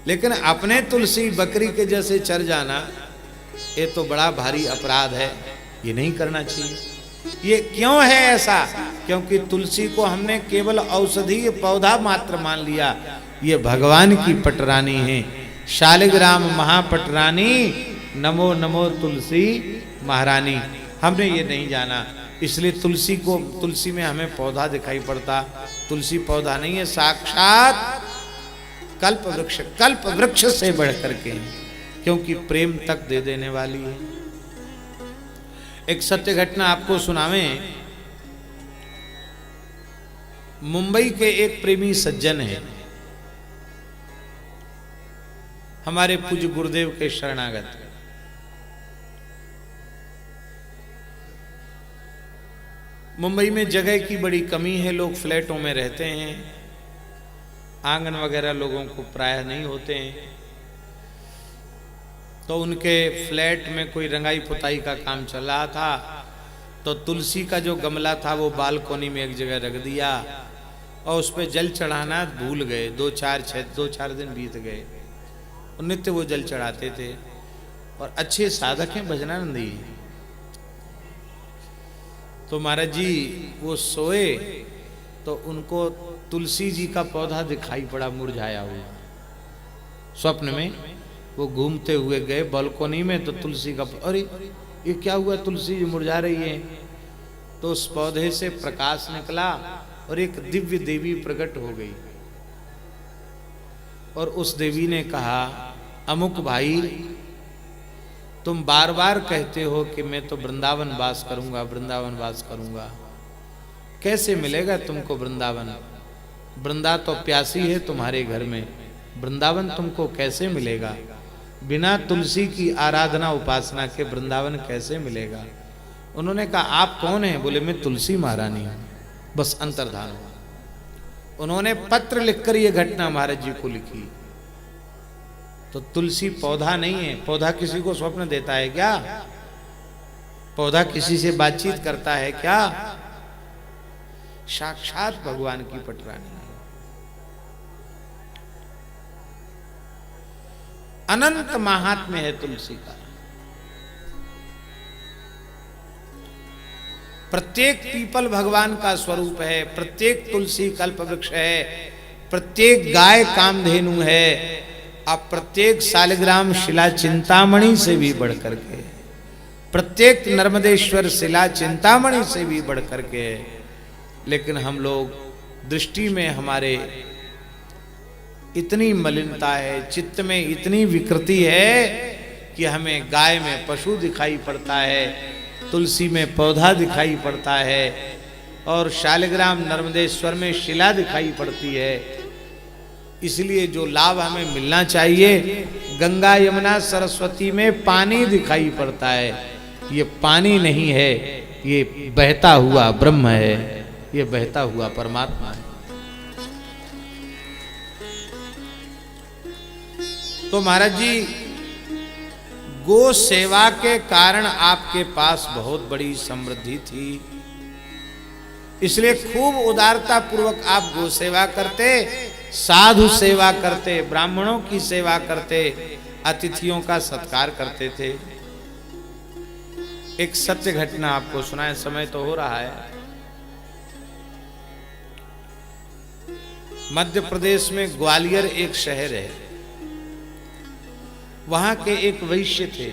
लेकिन अपने तुलसी बकरी के जैसे चर जाना, ये तो बड़ा भारी अपराध है, ये नहीं करना चाहिए। ये क्यों है ऐसा? क्योंकि तुलसी को हमने केवल औषधीय पौधा मात्र मान लिया। ये भगवान की पटरानी है, शालिग्राम महापटरानी, नमो नमो तुलसी महारानी। हमने ये नहीं जाना, इसलिए तुलसी में हमें पौधा दिखाई पड़ता। तुलसी पौधा नहीं है, साक्षात कल्प वृक्ष से बढ़ करके, क्योंकि प्रेम तक दे देने वाली है। एक सत्य घटना आपको सुनावें। मुंबई के एक प्रेमी सज्जन है, हमारे पूज्य गुरुदेव के शरणागत। मुंबई में जगह की बड़ी कमी है, लोग फ्लैटों में रहते हैं, आंगन वगैरह लोगों को प्रायः नहीं होते हैं। तो उनके फ्लैट में कोई रंगाई पुताई का काम चल रहा था, तो तुलसी का जो गमला था वो बालकोनी में एक जगह रख दिया और उस पर जल चढ़ाना भूल गए। 2-4 दिन बीत गए। नित्य वो जल चढ़ाते थे और अच्छे साधक हैं, भजनानंदी। तो महाराज जी वो सोए तो उनको तुलसी जी का पौधा दिखाई पड़ा मुरझाया हुआ। स्वप्न में वो घूमते हुए गए बालकोनी में, तो तुलसी का, अरे ये क्या हुआ, तुलसी जी मुरझा रही है। तो उस पौधे से प्रकाश निकला और एक दिव्य देवी प्रकट हो गई। और उस देवी ने कहा, अमुक भाई, तुम बार बार कहते हो कि मैं तो वृंदावन वास करूंगा, वृंदावन वास करूंगा, कैसे मिलेगा तुमको वृंदावन? वृंदा तो प्यासी है तुम्हारे घर में, वृंदावन तुमको कैसे मिलेगा? बिना तुलसी की आराधना उपासना के वृंदावन कैसे मिलेगा? उन्होंने कहा, आप कौन हैं? बोले, मैं तुलसी महारानी हूं। बस अंतर्धान हुआ। उन्होंने पत्र लिखकर ये घटना महाराज जी को लिखी। तो तुलसी पौधा नहीं है। पौधा किसी को स्वप्न देता है क्या? पौधा किसी से बातचीत करता है क्या? साक्षात भगवान की पटरानी है। अनंत महात्म्य है तुलसी का। प्रत्येक पीपल भगवान का स्वरूप है, प्रत्येक तुलसी कल्प वृक्ष है, प्रत्येक गाय कामधेनु है, अब प्रत्येक शालिग्राम शिला चिंतामणि से भी बढ़ करके, प्रत्येक नर्मदेश्वर शिला चिंतामणि से भी बढ़ करके। लेकिन हम लोग दृष्टि में हमारे इतनी मलिनता है, चित्त में इतनी विकृति है कि हमें गाय में पशु दिखाई पड़ता है, तुलसी में पौधा दिखाई पड़ता है और शालिग्राम नर्मदेश्वर में शिला दिखाई पड़ती है। इसलिए जो लाभ हमें मिलना चाहिए, गंगा यमुना सरस्वती में पानी दिखाई पड़ता है, ये पानी नहीं है, ये बहता हुआ ब्रह्म है, ये बहता हुआ परमात्मा है। तो महाराज जी, गो सेवा के कारण आपके पास बहुत बड़ी समृद्धि थी, इसलिए खूब उदारता पूर्वक आप गो सेवा करते, साधु सेवा करते, ब्राह्मणों की सेवा करते, अतिथियों का सत्कार करते थे। एक सत्य घटना आपको सुनाए, समय तो हो रहा है। मध्य प्रदेश में ग्वालियर एक शहर है, वहां के एक वैश्य थे।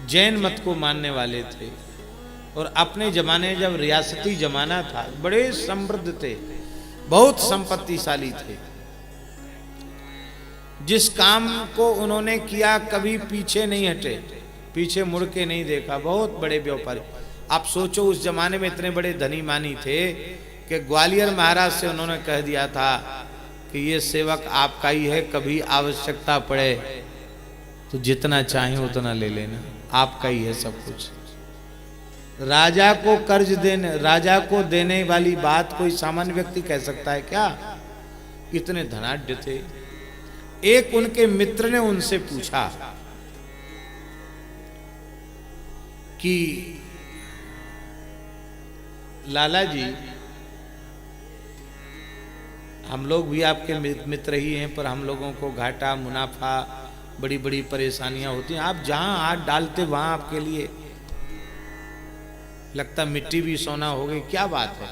जैन मत को मानने वाले थे और अपने जमाने जब रियासती जमाना था, बड़े समृद्ध थे, बहुत संपत्तिशाली थे। जिस काम को उन्होंने किया कभी पीछे नहीं हटे, पीछे मुड़ के नहीं देखा। बहुत बड़े व्यापारी। आप सोचो उस जमाने में इतने बड़े धनी मानी थे कि ग्वालियर महाराज से उन्होंने कह दिया था कि ये सेवक आपका ही है, कभी आवश्यकता पड़े तो जितना चाहे उतना ले लेना, आपका ही है सब कुछ। राजा को कर्ज देने, राजा को देने वाली बात कोई सामान्य व्यक्ति कह सकता है क्या? इतने धनाढ्य थे। एक उनके मित्र ने उनसे पूछा कि लाला जी, हम लोग भी आपके मित्र ही हैं, पर हम लोगों को घाटा मुनाफा बड़ी बड़ी परेशानियां होती हैं। आप जहां हाथ डालते वहां आपके लिए लगता मिट्टी भी सोना हो गई। क्या बात है?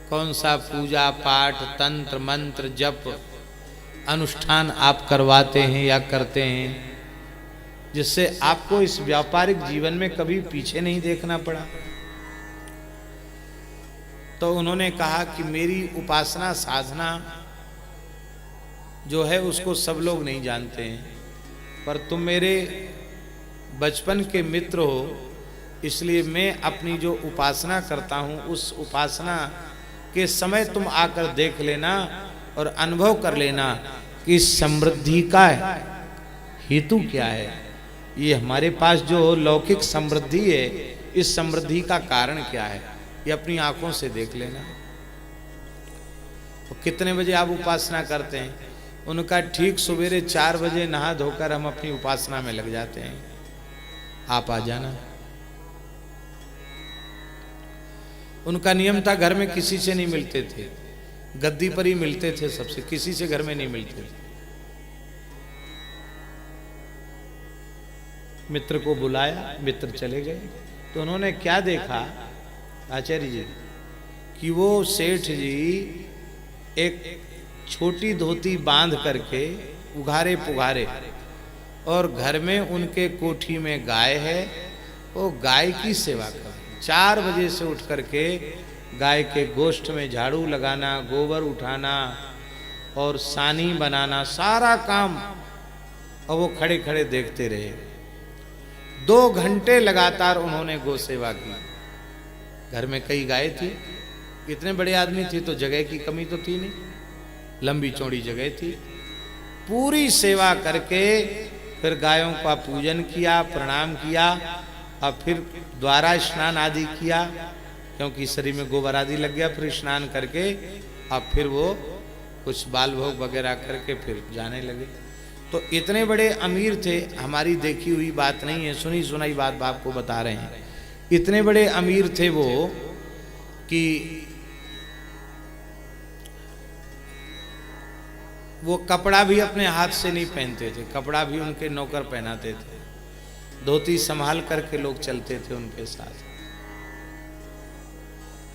कौन सा पूजा पाठ तंत्र मंत्र जप अनुष्ठान आप करवाते हैं या करते हैं जिससे आपको इस व्यापारिक जीवन में कभी पीछे नहीं देखना पड़ा? तो उन्होंने कहा कि मेरी उपासना साधना जो है उसको सब लोग नहीं जानते हैं, पर तुम मेरे बचपन के मित्र हो, इसलिए मैं अपनी जो उपासना करता हूँ उस उपासना के समय तुम आकर देख लेना और अनुभव कर लेना कि समृद्धि का हेतु क्या है। ये हमारे पास जो लौकिक समृद्धि है, इस समृद्धि का कारण क्या है, ये अपनी आंखों से देख लेना। तो कितने बजे आप उपासना करते हैं? उनका ठीक सवेरे 4 बजे नहा धोकर हम अपनी उपासना में लग जाते हैं, आप आ जाना। उनका नियम था घर में किसी से नहीं मिलते थे, गद्दी पर ही मिलते थे सबसे, किसी से घर में नहीं मिलते थे। मित्र को बुलाया, मित्र चले गए तो उन्होंने क्या देखा आचार्य जी कि वो सेठ जी एक छोटी धोती बांध करके उघारे पुघारे और घर में उनके कोठी में गाय है, वो गाय की सेवा कर 4 बजे से उठ करके गाय के गोश्त में झाड़ू लगाना, गोबर उठाना और सानी बनाना, सारा काम। और वो खड़े खड़े देखते रहे। 2 घंटे लगातार उन्होंने गौ सेवा की। घर में कई गाय थी, इतने बड़े आदमी थे तो जगह की कमी तो थी नहीं, लंबी चौड़ी जगह थी। पूरी सेवा करके फिर गायों का पूजन किया, प्रणाम किया और फिर द्वारा स्नान आदि किया, क्योंकि शरीर में गोबर आदि लग गया। फिर स्नान करके अब फिर वो कुछ बाल भोग वगैरह करके फिर जाने लगे। तो इतने बड़े अमीर थे, हमारी देखी हुई बात नहीं है, सुनी सुनाई बात आपको बता रहे हैं। इतने बड़े अमीर थे वो कि वो कपड़ा भी अपने हाथ से नहीं पहनते थे, कपड़ा भी उनके नौकर पहनाते थे। धोती संभाल करके लोग चलते थे उनके साथ।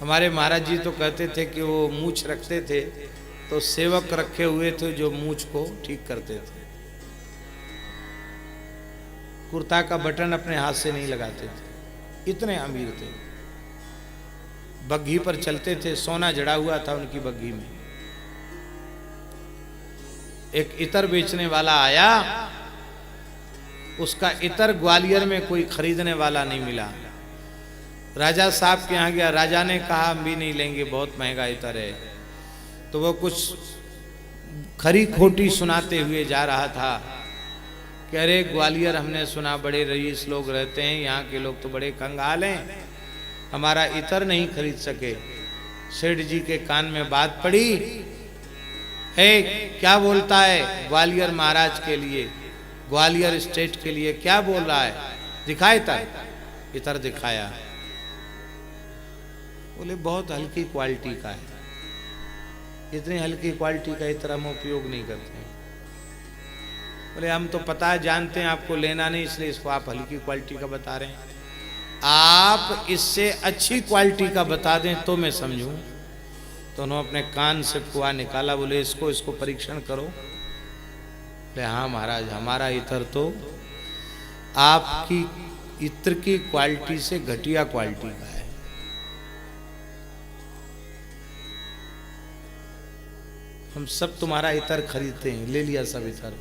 हमारे महाराज जी तो कहते थे कि वो मूछ रखते थे तो सेवक रखे हुए थे जो मूछ को ठीक करते थे। कुर्ता का बटन अपने हाथ से नहीं लगाते थे, इतने अमीर थे। बग्घी पर चलते थे, सोना जड़ा हुआ था उनकी बग्घी में। एक इतर बेचने वाला आया, उसका इतर ग्वालियर में कोई खरीदने वाला नहीं मिला। राजा साहब के यहाँ गया, राजा ने कहा हम भी नहीं लेंगे, बहुत महंगा इतर है। तो वो कुछ खरी खोटी सुनाते हुए जा रहा था कि अरे ग्वालियर हमने सुना बड़े रईस लोग रहते हैं, यहाँ के लोग तो बड़े कंगाल हैं, हमारा इतर नहीं खरीद सके। सेठ जी के कान में बात पड़ी, है क्या बोलता है ग्वालियर महाराज के लिए, ग्वालियर स्टेट के लिए क्या बोल रहा है, दिखाए तक इतर दिखाया। बोले बहुत हल्की क्वालिटी का है। इतनी हल्की क्वालिटी का इतर हम उपयोग नहीं करते हैं। बोले हम तो पता है, जानते हैं आपको लेना नहीं, इसलिए इसको आप हल्की क्वालिटी का बता रहे हैं। आप इससे अच्छी क्वालिटी का बता दें तो मैं समझूं। तो उन्होंने अपने कान से कुआ निकाला, बोले इसको परीक्षण करो। बोले हाँ महाराज, हमारा इत्र तो आपकी इत्र की क्वालिटी से घटिया क्वालिटी का है। हम सब तुम्हारा इतर खरीदते हैं। ले लिया सब इतर।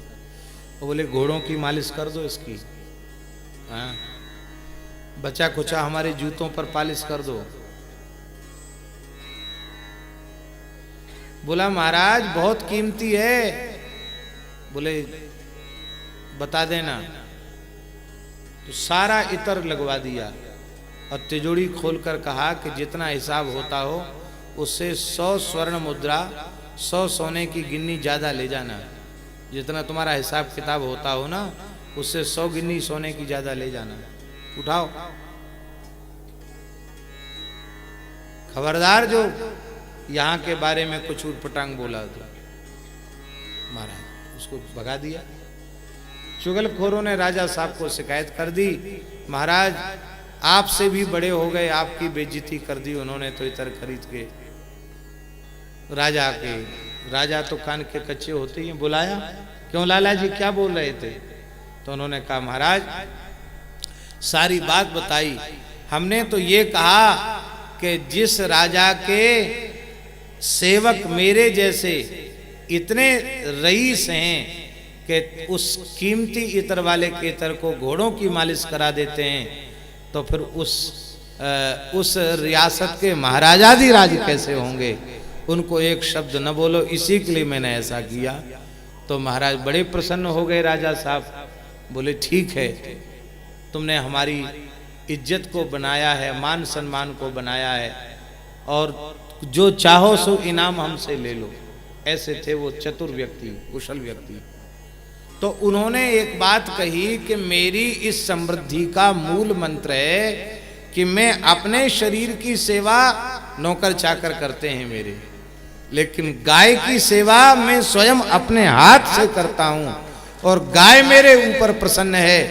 वो बोले घोड़ों की मालिश कर दो इसकी, हाँ बचा कुचा हमारे जूतों पर पालिश कर दो। बोला महाराज बहुत कीमती है। बोले बता देना। तो सारा इतर लगवा दिया और तिजोरी खोलकर कहा कि जितना हिसाब होता हो उससे 100 स्वर्ण मुद्रा, 100 सोने की गिन्नी ज्यादा ले जाना। जितना तुम्हारा हिसाब किताब होता हो ना उससे 100 गिन्नी सोने की ज्यादा ले जाना। उठाओ। खबरदार जो यहाँ के बारे में कुछ उटपटांग बोला तो महाराज उसको भगा दिया। चुगलखोरों ने राजा साहब को शिकायत कर दी, महाराज आपसे भी बड़े हो गए, आपकी बेइज्जती कर दी उन्होंने तो इतर खरीद के। राजा तो कान के कच्चे होते ही बुलाया, क्यों लाला जी क्या बोल रहे थे? तो उन्होंने कहा महाराज सारी बात बताई। हमने तो ये कहा कि जिस राजा के सेवक मेरे जैसे इतने रईस हैं कि उस कीमती इतर वाले के इतर को घोड़ों की मालिश करा देते हैं, तो फिर उस रियासत के महाराजाधिराज कैसे होंगे? उनको एक शब्द न बोलो, इसी के लिए मैंने ऐसा किया। तो महाराज बड़े प्रसन्न हो गए राजा साहब। बोले ठीक है, तुमने हमारी इज्जत को बनाया है, मान सम्मान को बनाया है, और जो चाहो सो इनाम हमसे ले लो। ऐसे थे वो चतुर व्यक्ति, कुशल व्यक्ति। तो उन्होंने एक बात कही कि मेरी इस समृद्धि का मूल मंत्र है कि मैं अपने शरीर की सेवा नौकर चाकर करते हैं मेरे, लेकिन गाय की सेवा मैं स्वयं अपने हाथ से करता हूं, और गाय मेरे ऊपर प्रसन्न है।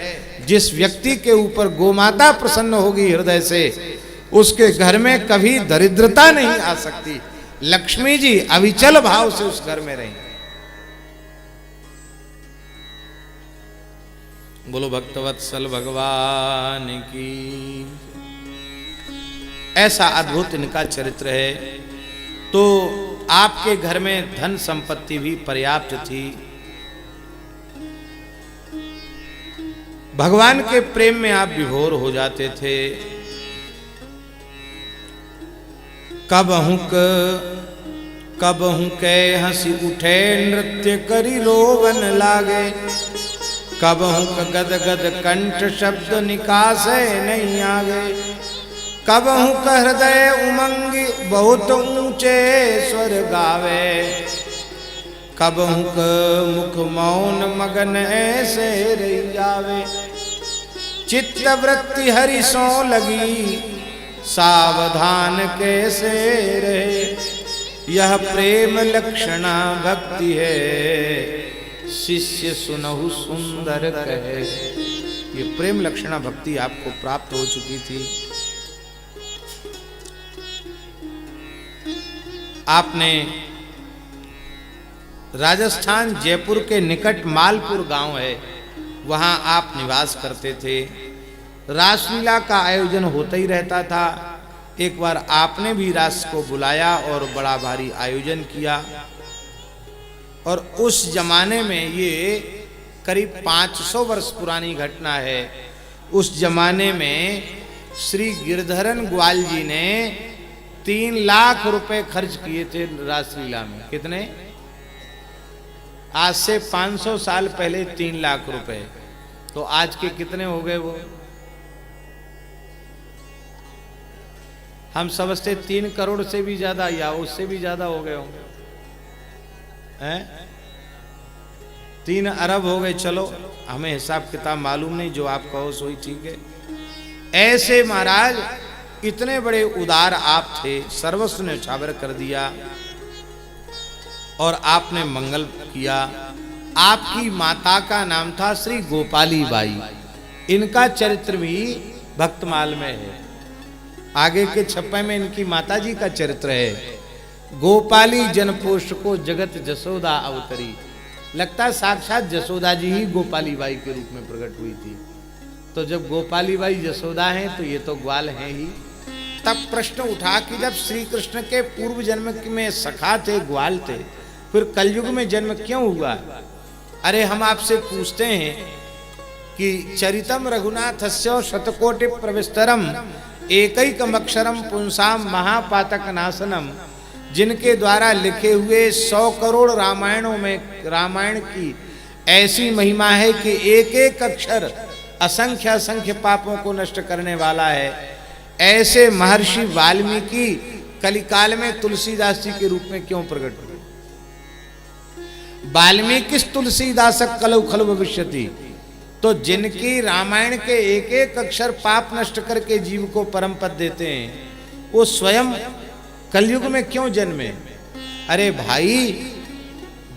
जिस व्यक्ति के ऊपर गोमाता प्रसन्न होगी हृदय से, उसके घर में कभी दरिद्रता नहीं आ सकती। लक्ष्मी जी अविचल भाव से उस घर में रही। बोलो भक्तवत्सल भगवान की। ऐसा अद्भुत इनका चरित्र है। तो आपके घर में धन संपत्ति भी पर्याप्त थी। भगवान के प्रेम में आप विभोर हो जाते थे। कब हूं के हंसी उठे नृत्य करी रोवन लागे, कब हूं गद गद कंठ शब्द निकासे नहीं आगे, कब हूं हृदय उमंग बहुत ऊंचे स्वर गावे, कब हूं मुख मौन मगन ऐसे रही जावे, चित्त वृत्ति हरि सो लगी सावधान कैसे रहे, यह प्रेम लक्षणा भक्ति है शिष्य सुनहु सुंदर कहे। ये प्रेम लक्षणा भक्ति आपको प्राप्त हो चुकी थी। आपने राजस्थान जयपुर के निकट मालपुर गांव है, वहां आप निवास करते थे। रासलीला का आयोजन होता ही रहता था। एक बार आपने भी रास को बुलाया और बड़ा भारी आयोजन किया। और उस जमाने में, ये करीब 500 वर्ष पुरानी घटना है, उस जमाने में श्री गिरधरन ग्वाल जी ने 3 लाख रुपए खर्च किए थे रासलीला में। कितने? आज से 500 साल पहले 3 लाख रुपए। तो आज के कितने हो गए वो? हम समझते 3 करोड़ से भी ज्यादा या उससे भी ज्यादा हो गए होंगे। हैं? 3 अरब हो गए। चलो हमें हिसाब किताब मालूम नहीं, जो आप कहो सो ही ठीक है। ऐसे महाराज इतने बड़े उदार आप थे, सर्वस्व ने न्यौछावर कर दिया और आपने मंगल किया। आपकी माता का नाम था श्री गोपाली बाई। इनका चरित्र भी भक्तमाल में है। आगे के छप्पे में इनकी माता जी का चरित्र है। गोपाली जनपोष को जगत जसोदा अवतरी। लगता है साक्षात जसोदा जी ही गोपाली बाई के रूप में प्रकट हुई थी। तो जब गोपाली बाई जसोदा हैं तो ये तो ग्वाल हैं ही। तब प्रश्न उठा कि जब श्री कृष्ण के पूर्व जन्म में सखा थे, ग्वाल थे, फिर कलयुग में जन्म क्यों हुआ? अरे हम आपसे पूछते हैं कि चरितम रघुनाथस्य शतकोटि प्रविस्तरम एकैकमक्षरम पुंसाम महापातक नाशनम, जिनके द्वारा लिखे हुए 100 करोड़ रामायणों में रामायण की ऐसी महिमा है कि एक एक अक्षर असंख्य असंख्य पापों को नष्ट करने वाला है। ऐसे महर्षि वाल्मीकि कलिकाल में तुलसीदास जी के रूप में क्यों प्रकट हुए? वाल्मीकि तुलसीदास कलौ खलु भविष्यति, तो जिनकी रामायण के एक एक अक्षर पाप नष्ट करके जीव को परम पद देते हैं, वो स्वयं कलयुग में क्यों जन्मे? अरे भाई,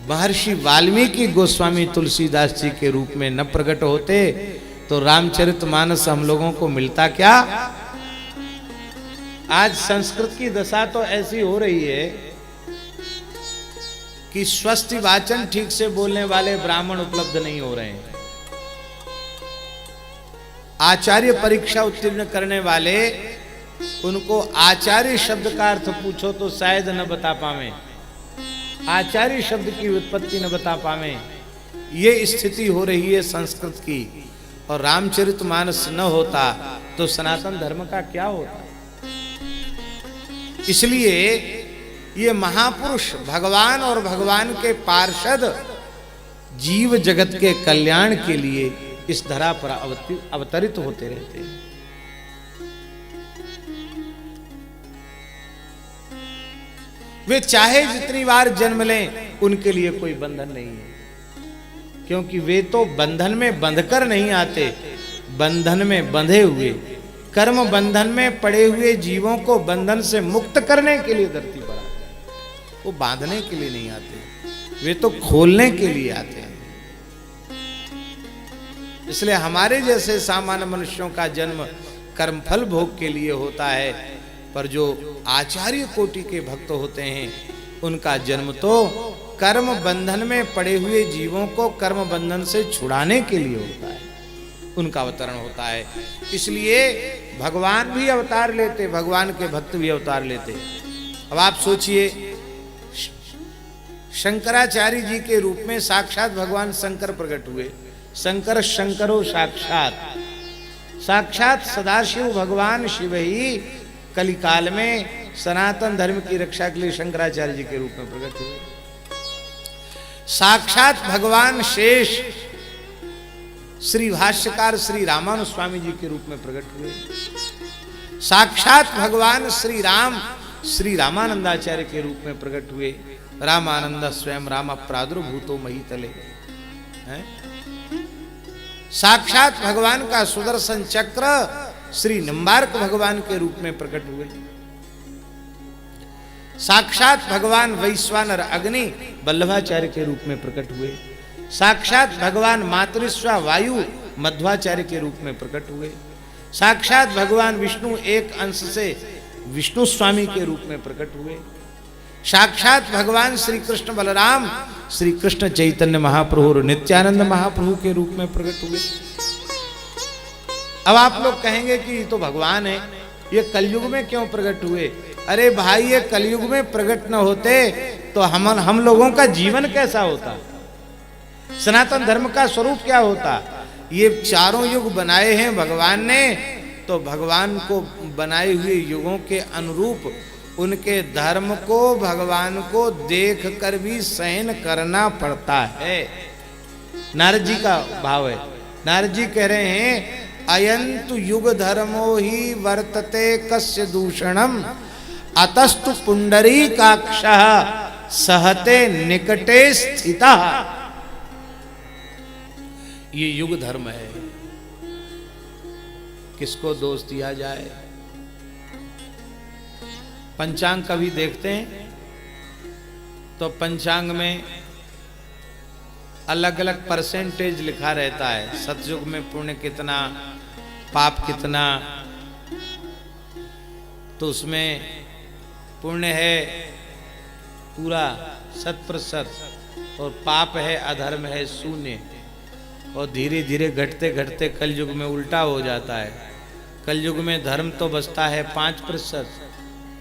महर्षि वाल्मीकि गोस्वामी तुलसीदास जी के रूप में न प्रकट होते तो रामचरितमानस हम लोगों को मिलता क्या? आज संस्कृत की दशा तो ऐसी हो रही है कि स्वस्ति वाचन ठीक से बोलने वाले ब्राह्मण उपलब्ध नहीं हो रहे हैं। आचार्य परीक्षा उत्तीर्ण करने वाले, उनको आचार्य शब्द का अर्थ पूछो तो शायद न बता पावे, आचार्य शब्द की उत्पत्ति न बता पावे। ये स्थिति हो रही है संस्कृत की, और रामचरितमानस न होता तो सनातन धर्म का क्या होता? इसलिए ये महापुरुष भगवान और भगवान के पार्षद जीव जगत के कल्याण के लिए इस धरा पर अवतरित होते रहते हैं। वे चाहे जितनी बार जन्म लें, उनके लिए कोई बंधन नहीं है, क्योंकि वे तो बंधन में बंधकर नहीं आते, बंधन में बंधे हुए, कर्म बंधन में पड़े हुए जीवों को बंधन से मुक्त करने के लिए धरती पर आते हैं। वो बांधने के लिए नहीं आते, वे तो खोलने के लिए आते हैं। इसलिए हमारे जैसे सामान्य मनुष्यों का जन्म कर्मफल भोग के लिए होता है, पर जो आचार्य कोटि के भक्त होते हैं, उनका जन्म तो कर्म बंधन में पड़े हुए जीवों को कर्म बंधन से छुड़ाने के लिए होता है, उनका अवतरण होता है। इसलिए भगवान भी अवतार लेते, भगवान के भक्त भी अवतार लेते। अब आप सोचिए, शंकराचार्य जी के रूप में साक्षात भगवान शंकर प्रकट हुए। शंकर शंकरो साक्षात, साक्षात सदाशिव भगवान शिव ही कलिकाल में सनातन धर्म की रक्षा के लिए शंकराचार्य जी के रूप में प्रकट हुए। साक्षात भगवान शेष श्री भाष्यकार श्री रामानुज स्वामी जी के रूप में प्रकट हुए। साक्षात भगवान श्री राम श्री रामानंदाचार्य के रूप में प्रकट हुए। रामानंद स्वयं राम प्रादुर्भूतो महीतले हैं। साक्षात भगवान का सुदर्शन चक्र श्री निम्बार्क भगवान के रूप में प्रकट हुए। साक्षात भगवान वैश्वानर अग्नि वल्लभाचार्य के रूप में प्रकट हुए। साक्षात भगवान मातृस्वा वायु मध्वाचार्य के रूप में प्रकट हुए। साक्षात भगवान विष्णु एक अंश से विष्णु स्वामी के रूप में प्रकट हुए। साक्षात भगवान श्री कृष्ण बलराम श्री कृष्ण चैतन्य महाप्रभु और नित्यानंद महाप्रभु के रूप में प्रकट हुए। अब आप लोग कहेंगे कि ये तो भगवान है, ये कलयुग में क्यों प्रकट हुए? अरे भाई, ये कलयुग में प्रकट न होते तो हम लोगों का जीवन कैसा होता? सनातन धर्म का स्वरूप क्या होता? ये चारों युग बनाए हैं भगवान ने, तो भगवान को बनाए हुए युगों के अनुरूप उनके धर्म को भगवान को देख कर भी सहन करना पड़ता है। नारद जी का भाव है, नारद जी कह रहे हैं, अयंतु युग धर्मो ही वर्तते कस्य दूषणम अतस्तु पुंडरीकाक्षः सहते निकटे स्थिता। ये युग धर्म है, किसको दोष दिया जाए? पंचांग कभी देखते हैं तो पंचांग में अलग अलग परसेंटेज लिखा रहता है। सतयुग में पुण्य कितना, पाप कितना, तो उसमें पुण्य है पूरा 100% और पाप है, अधर्म है 0। और धीरे धीरे घटते घटते कलयुग में उल्टा हो जाता है। कलयुग में धर्म तो बचता है 5%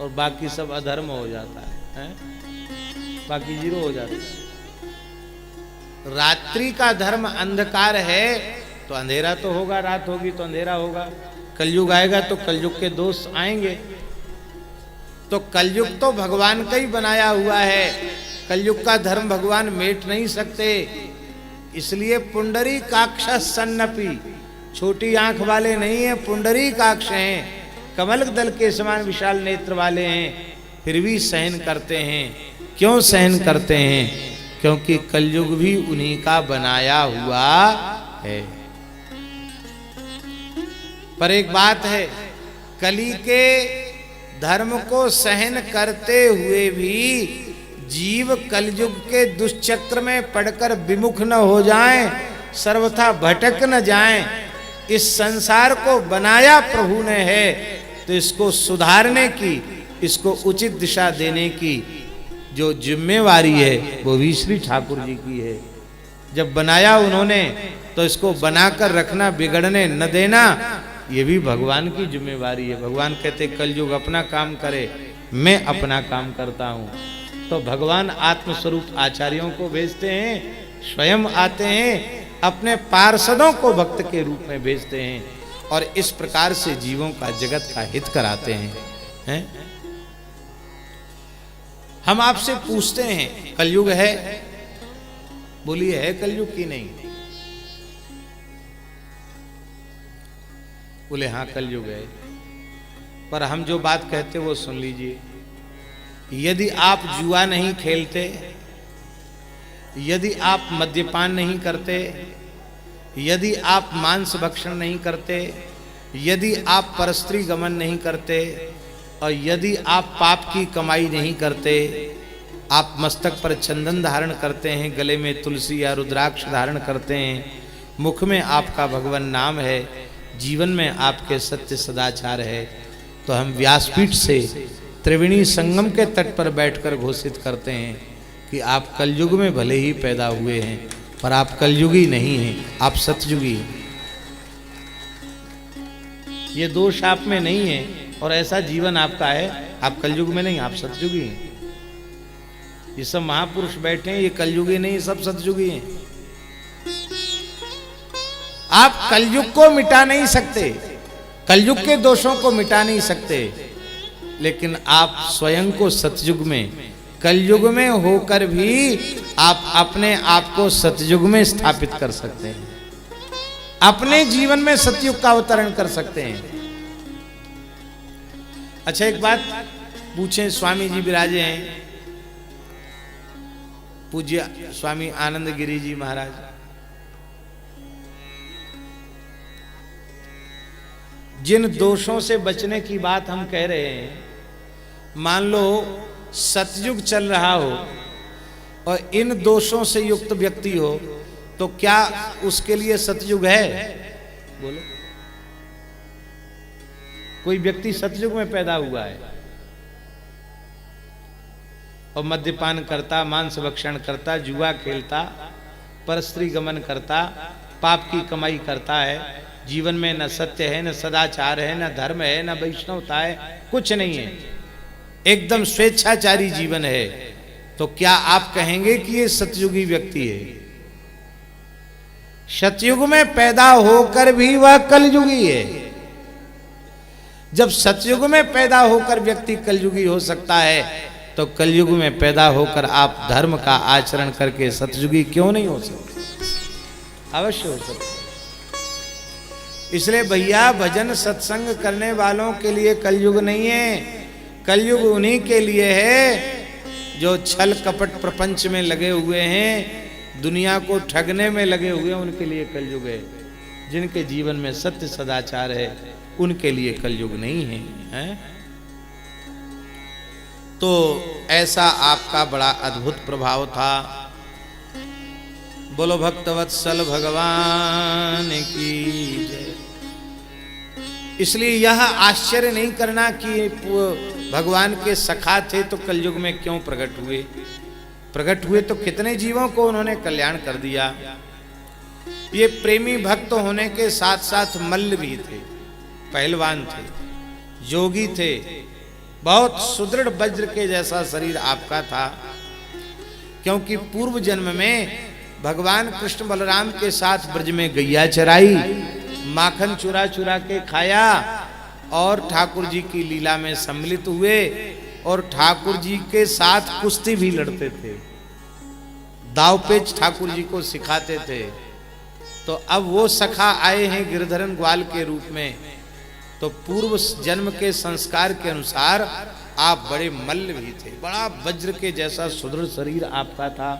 और बाकी सब अधर्म हो जाता है। बाकी जीरो हो जाता है। रात्रि का धर्म अंधकार है तो अंधेरा तो होगा, रात होगी तो अंधेरा होगा। कलयुग आएगा तो कलयुग के दोष आएंगे। तो कलयुग तो भगवान का ही बनाया हुआ है, कलयुग का धर्म भगवान मेट नहीं सकते। इसलिए पुंडरीकाक्ष सन्नपि, छोटी आंख वाले नहीं है, पुंडरीकाक्ष हैं, कमल दल के समान विशाल नेत्र वाले हैं, फिर भी सहन करते हैं। क्यों सहन करते हैं? क्योंकि कलयुग भी उन्हीं का बनाया हुआ है। पर एक बात है, कली के धर्म को सहन करते हुए भी जीव कलयुग के दुष्चक्र में पड़कर विमुख न हो जाएं, सर्वथा भटक न जाएं। इस संसार को बनाया प्रभु ने है, तो इसको सुधारने की, इसको उचित दिशा देने की जो जिम्मेवारी है वो भी श्री ठाकुर जी की है। जब बनाया उन्होंने तो इसको बनाकर रखना, बिगड़ने न देना, ये भी भगवान की जिम्मेवारी है। भगवान कहते कलयुग अपना काम करे, मैं अपना काम करता हूँ। तो भगवान आत्मस्वरूप आचार्यों को भेजते हैं, स्वयं आते हैं, अपने पार्षदों को भक्त के रूप में भेजते हैं और इस प्रकार से जीवों का, जगत का हित कराते हैं। हम आपसे पूछते हैं कलयुग है? बोलिए है कलयुग की नहीं? बोले हाँ कलयुग है। पर हम जो बात कहते वो सुन लीजिए। यदि आप जुआ नहीं खेलते, यदि आप मद्यपान नहीं करते, यदि आप मांस भक्षण नहीं करते, यदि आप परस्त्री गमन नहीं करते और यदि आप पाप की कमाई नहीं करते, आप मस्तक पर चंदन धारण करते हैं, गले में तुलसी या रुद्राक्ष धारण करते हैं, मुख में आपका भगवान नाम है, जीवन में आपके सत्य सदाचार है, तो हम व्यासपीठ से त्रिवेणी संगम के तट पर बैठकर घोषित करते हैं कि आप कलयुग में भले ही पैदा हुए हैं, पर आप कलयुगी नहीं हैं, आप सतयुगी हैं। ये दोष आप में नहीं है और ऐसा जीवन आपका है, आप कलयुग में नहीं, आप सतयुगी हैं। ये सब महापुरुष बैठे हैं, ये कलयुगी नहीं, सब सतयुगी हैं। आप कलयुग को मिटा नहीं सकते, कलयुग के दोषों को मिटा नहीं सकते, लेकिन आप स्वयं को सतयुग में, कलयुग में होकर भी आप अपने आप को सतयुग में स्थापित कर सकते हैं, अपने जीवन में सतयुग का अवतरण कर सकते हैं। अच्छा एक बात पूछें, स्वामी जी विराजे हैं, पूज्य स्वामी आनंद गिरी जी महाराज, जिन दोषों से बचने की बात हम कह रहे हैं, मान लो सतयुग चल रहा हो और इन दोषों से युक्त व्यक्ति हो, तो क्या उसके लिए सतयुग है? बोलो, कोई व्यक्ति सतयुग में पैदा हुआ है और मद्यपान करता, मांस भक्षण करता, जुआ खेलता, परस्त्री गमन करता, पाप की कमाई करता है, जीवन में न सत्य है, न सदाचार है, न धर्म है, न वैष्णवता है, कुछ नहीं है, एकदम स्वेच्छाचारी जीवन है, तो क्या आप कहेंगे कि ये सतयुगी व्यक्ति है? सतयुग में पैदा होकर भी वह कलयुगी है। जब सतयुग में पैदा होकर व्यक्ति कलयुगी हो सकता है, तो कलयुग में पैदा होकर आप धर्म का आचरण करके सतयुगी क्यों नहीं हो सकते? अवश्य हो सकते। इसलिए भैया, भजन सत्संग करने वालों के लिए कलयुग नहीं है, कलयुग उन्हीं के लिए है जो छल कपट प्रपंच में लगे हुए हैं, दुनिया को ठगने में लगे हुए हैं, उनके लिए कलयुग है। जिनके जीवन में सत्य सदाचार है, उनके लिए कलयुग नहीं है, तो ऐसा आपका बड़ा अद्भुत प्रभाव था। बोलो भक्तवत्सल भगवान की जय। इसलिए यह आश्चर्य नहीं करना कि भगवान के सखा थे तो कलयुग में क्यों प्रकट हुए। प्रकट हुए तो कितने जीवों को उन्होंने कल्याण कर दिया। ये प्रेमी भक्त होने के साथ साथ मल्ल भी थे, पहलवान थे, योगी थे, बहुत सुदृढ़ वज्र के जैसा शरीर आपका था। क्योंकि पूर्व जन्म में भगवान कृष्ण बलराम के साथ ब्रज में गैया चराई, माखन चुरा चुरा के खाया और ठाकुर जी की लीला में सम्मिलित हुए और ठाकुर जी के साथ कुश्ती भी लड़ते थे, दाव पेच ठाकुर जी को सिखाते थे। तो अब वो सखा आए हैं गिरधरन ग्वाल के रूप में, तो पूर्व जन्म के संस्कार के अनुसार आप बड़े मल्ल भी थे, बड़ा वज्र के जैसा सुदृढ़ शरीर आपका था।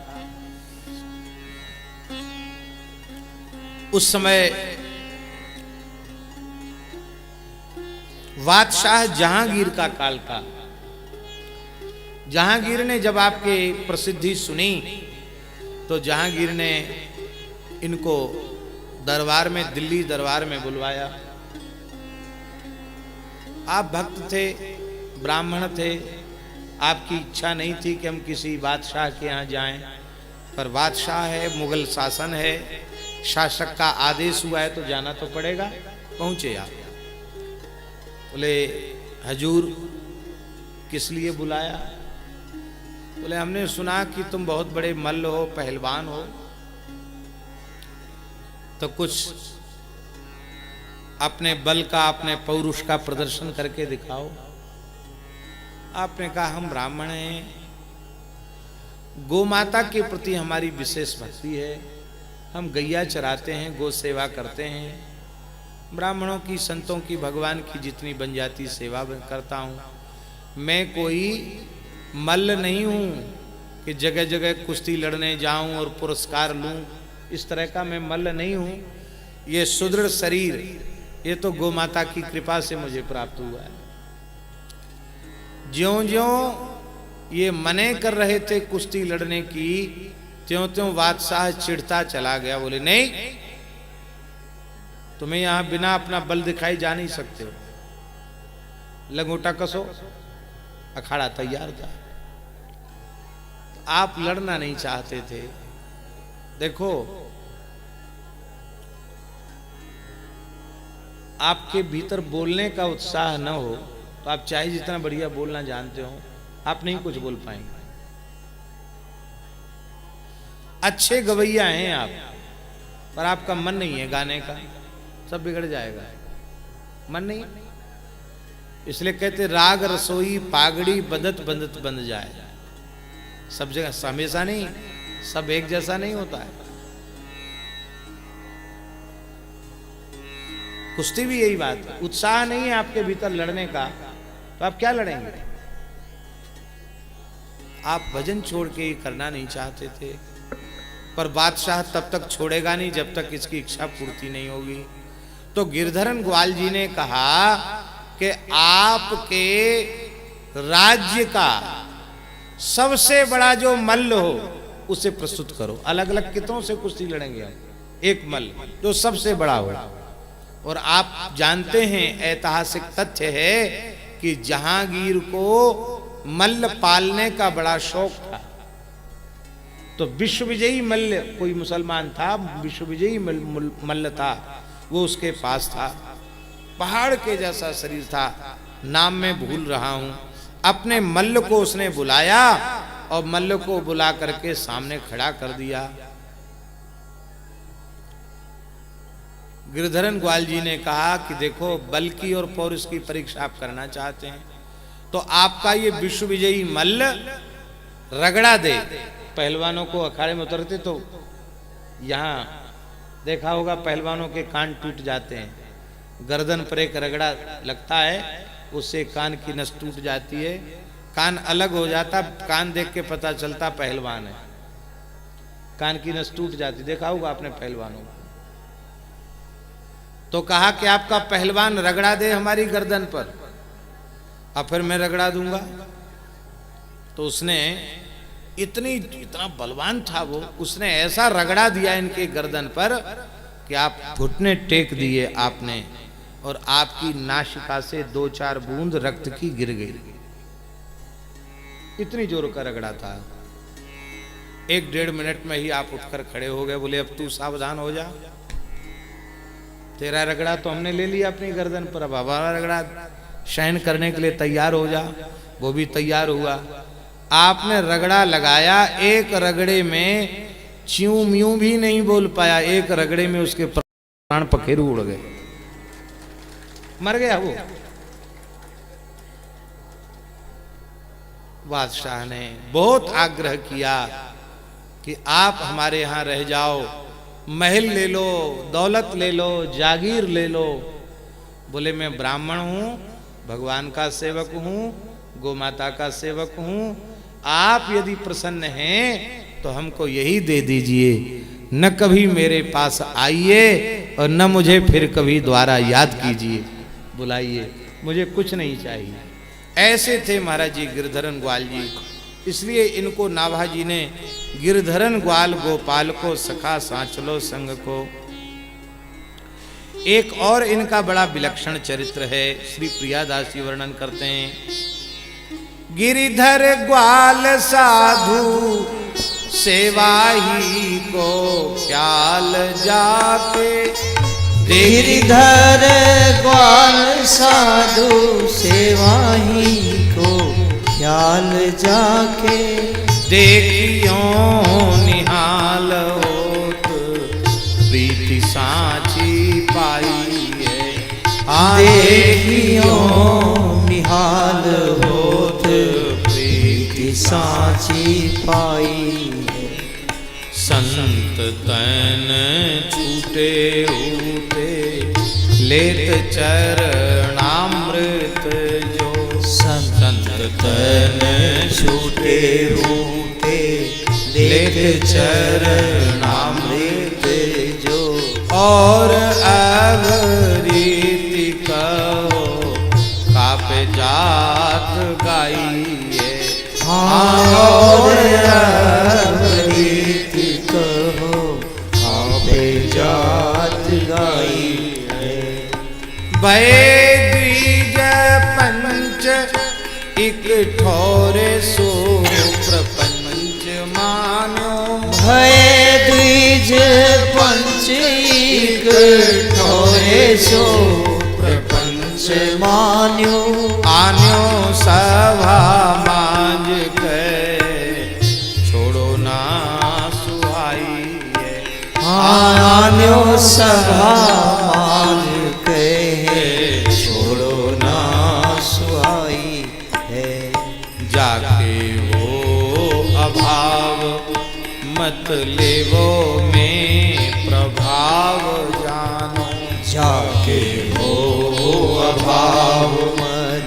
उस समय बादशाह जहांगीर का काल था। जहांगीर ने जब आपके प्रसिद्धि सुनी तो जहांगीर ने इनको दरबार में, दिल्ली दरबार में बुलवाया। आप भक्त थे, ब्राह्मण थे, आपकी इच्छा नहीं थी कि हम किसी बादशाह के यहाँ जाएं, पर बादशाह है, मुगल शासन है, शासक का आदेश हुआ है तो जाना तो पड़ेगा। पहुंचे आप, बोले हजूर किस लिए बुलाया? बोले हमने सुना कि तुम बहुत बड़े मल्ल हो, पहलवान हो, तो कुछ अपने बल का, अपने पौरुष का प्रदर्शन करके दिखाओ। आपने कहा हम ब्राह्मण हैं, गौ माता के प्रति हमारी विशेष भक्ति है, हम गैया चराते हैं, गौ सेवा करते हैं, ब्राह्मणों की, संतों की, भगवान की जितनी बन जाती सेवा करता हूँ। मैं कोई मल्ल नहीं हूँ कि जगह जगह कुश्ती लड़ने जाऊं और पुरस्कार लूं, इस तरह का मैं मल्ल नहीं हूँ। ये सुदृढ़ शरीर, ये तो गौ माता की कृपा से मुझे प्राप्त हुआ है। ज्यों ज्यों ये मने कर रहे थे कुश्ती लड़ने की, त्यों त्यों बादशाह चिढ़ता चला गया। बोले नहीं, तुम्हें यहां बिना अपना बल दिखाई जा नहीं सकते हो, लंगोटा कसो। अखाड़ा तैयार था, आप लड़ना नहीं चाहते थे। देखो, आपके भीतर बोलने का उत्साह न हो तो आप चाहे जितना बढ़िया बोलना जानते हो, आप नहीं कुछ बोल पाएंगे। अच्छे गवैया हैं आप, पर आपका मन नहीं है गाने का, सब बिगड़ जाएगा। मन नहीं, इसलिए कहते राग रसोई पागड़ी बदत बंदत बंद जाए। सब जगह हमेशा नहीं, सब एक जैसा नहीं होता है। कुश्ती भी यही बात है, उत्साह नहीं है आपके भीतर लड़ने का तो आप क्या लड़ेंगे? आप भजन छोड़ के ही करना नहीं चाहते थे, पर बादशाह तब तक छोड़ेगा नहीं जब तक इसकी इच्छा पूर्ति नहीं होगी। तो गिरधरन ग्वाल जी ने कहा कि आपके राज्य का सबसे बड़ा जो मल्ल हो उसे प्रस्तुत करो। अलग अलग कितनों से कुश्ती लड़ेंगे हम, एक मल्ल जो सबसे बड़ा हो। और आप जानते हैं, ऐतिहासिक तथ्य है कि जहांगीर को मल्ल पालने का बड़ा शौक था। तो विश्व विजयी मल्ल कोई मुसलमान था, विश्व विजयी मल्ल था, वो उसके पास था। पहाड़ के जैसा शरीर था, नाम मैं भूल रहा हूं। अपने मल्ल को उसने बुलाया और मल्ल को बुला करके सामने खड़ा कर दिया। गिरधरन ग्वाल जी ने कहा कि देखो, बल की और पौरुष की परीक्षा आप करना चाहते हैं तो आपका ये विश्व विजयी मल्ल रगड़ा दे। पहलवानों को अखाड़े में उतरते तो यहाँ देखा होगा, पहलवानों के कान टूट जाते हैं, गर्दन पर एक रगड़ा लगता है, उससे कान की नस टूट जाती है, कान अलग हो जाता, कान देख के पता चलता पहलवान है, कान की नस टूट जाती, देखा होगा आपने पहलवानों को। तो कहा कि आपका पहलवान रगड़ा दे हमारी गर्दन पर, और फिर मैं रगड़ा दूंगा। तो उसने इतना बलवान था वो, उसने ऐसा रगड़ा दिया इनके गर्दन पर कि आप घुटने टेक दिए आपने, और आपकी नासिका से 2-4 बूंद रक्त की गिर गई। इतनी जोर का रगड़ा था। 1-1.5 मिनट में ही आप उठकर खड़े हो गए। बोले अब तू सावधान हो जा, तेरा रगड़ा तो हमने ले लिया अपनी गर्दन पर, अब हमारा रगड़ा सहन करने के लिए तैयार हो जा। वो भी तैयार हुआ। आपने रगड़ा लगाया, एक रगड़े में च्यूं म्यूं भी नहीं बोल पाया, एक रगड़े में उसके प्राण पखेरु उड़ गए, मर गया वो। बादशाह ने बहुत आग्रह किया कि आप हमारे यहाँ रह जाओ, महल ले लो, दौलत ले लो, जागीर ले लो। बोले मैं ब्राह्मण हूँ, भगवान का सेवक हूँ, गोमाता का सेवक हूँ, आप यदि प्रसन्न हैं तो हमको यही दे दीजिए, न कभी मेरे पास आइए और न मुझे फिर कभी द्वारा याद कीजिए, बुलाइए, मुझे कुछ नहीं चाहिए। ऐसे थे महाराज जी गिरधरन ग्वाल जी। इसलिए इनको नाभा जी ने गिरधरन ग्वाल गोपाल को सखा सांचलो संग को। एक और इनका बड़ा विलक्षण चरित्र है, श्री प्रियादास जी वर्णन करते हैं। गिरिधर ग्वाल साधु सेवा ही को ख्याल जाके, गिरिधर ग्वाल साधु सेवा ही को ख्याल जाके, देखियो निहाल होत प्रीति सांची पाई है, देखियो निहाल होत प्रीति सांची पाई है। संत तन छूटे उते लेत चरणामृत जो, संत तन छूटे रूटे लेत चरणामृत जो, और अब रीति कहो कापे जात गाइए, और अब रीति कहो कापे जात गाई है। भय द्विज पंच इक ठोरे सो प्रपंच मानो, भय द्विज पंच इक ठोरे सो प्रपंच मान्यो, आन्यो सभा मांझ के छोड़ो ना सुहाई है, आन्यो सभा मान कहे छोड़ो ना सुहाई है। जाके वो अभाव मत लेवो में प्रभाव जानो, जाके हो अभाव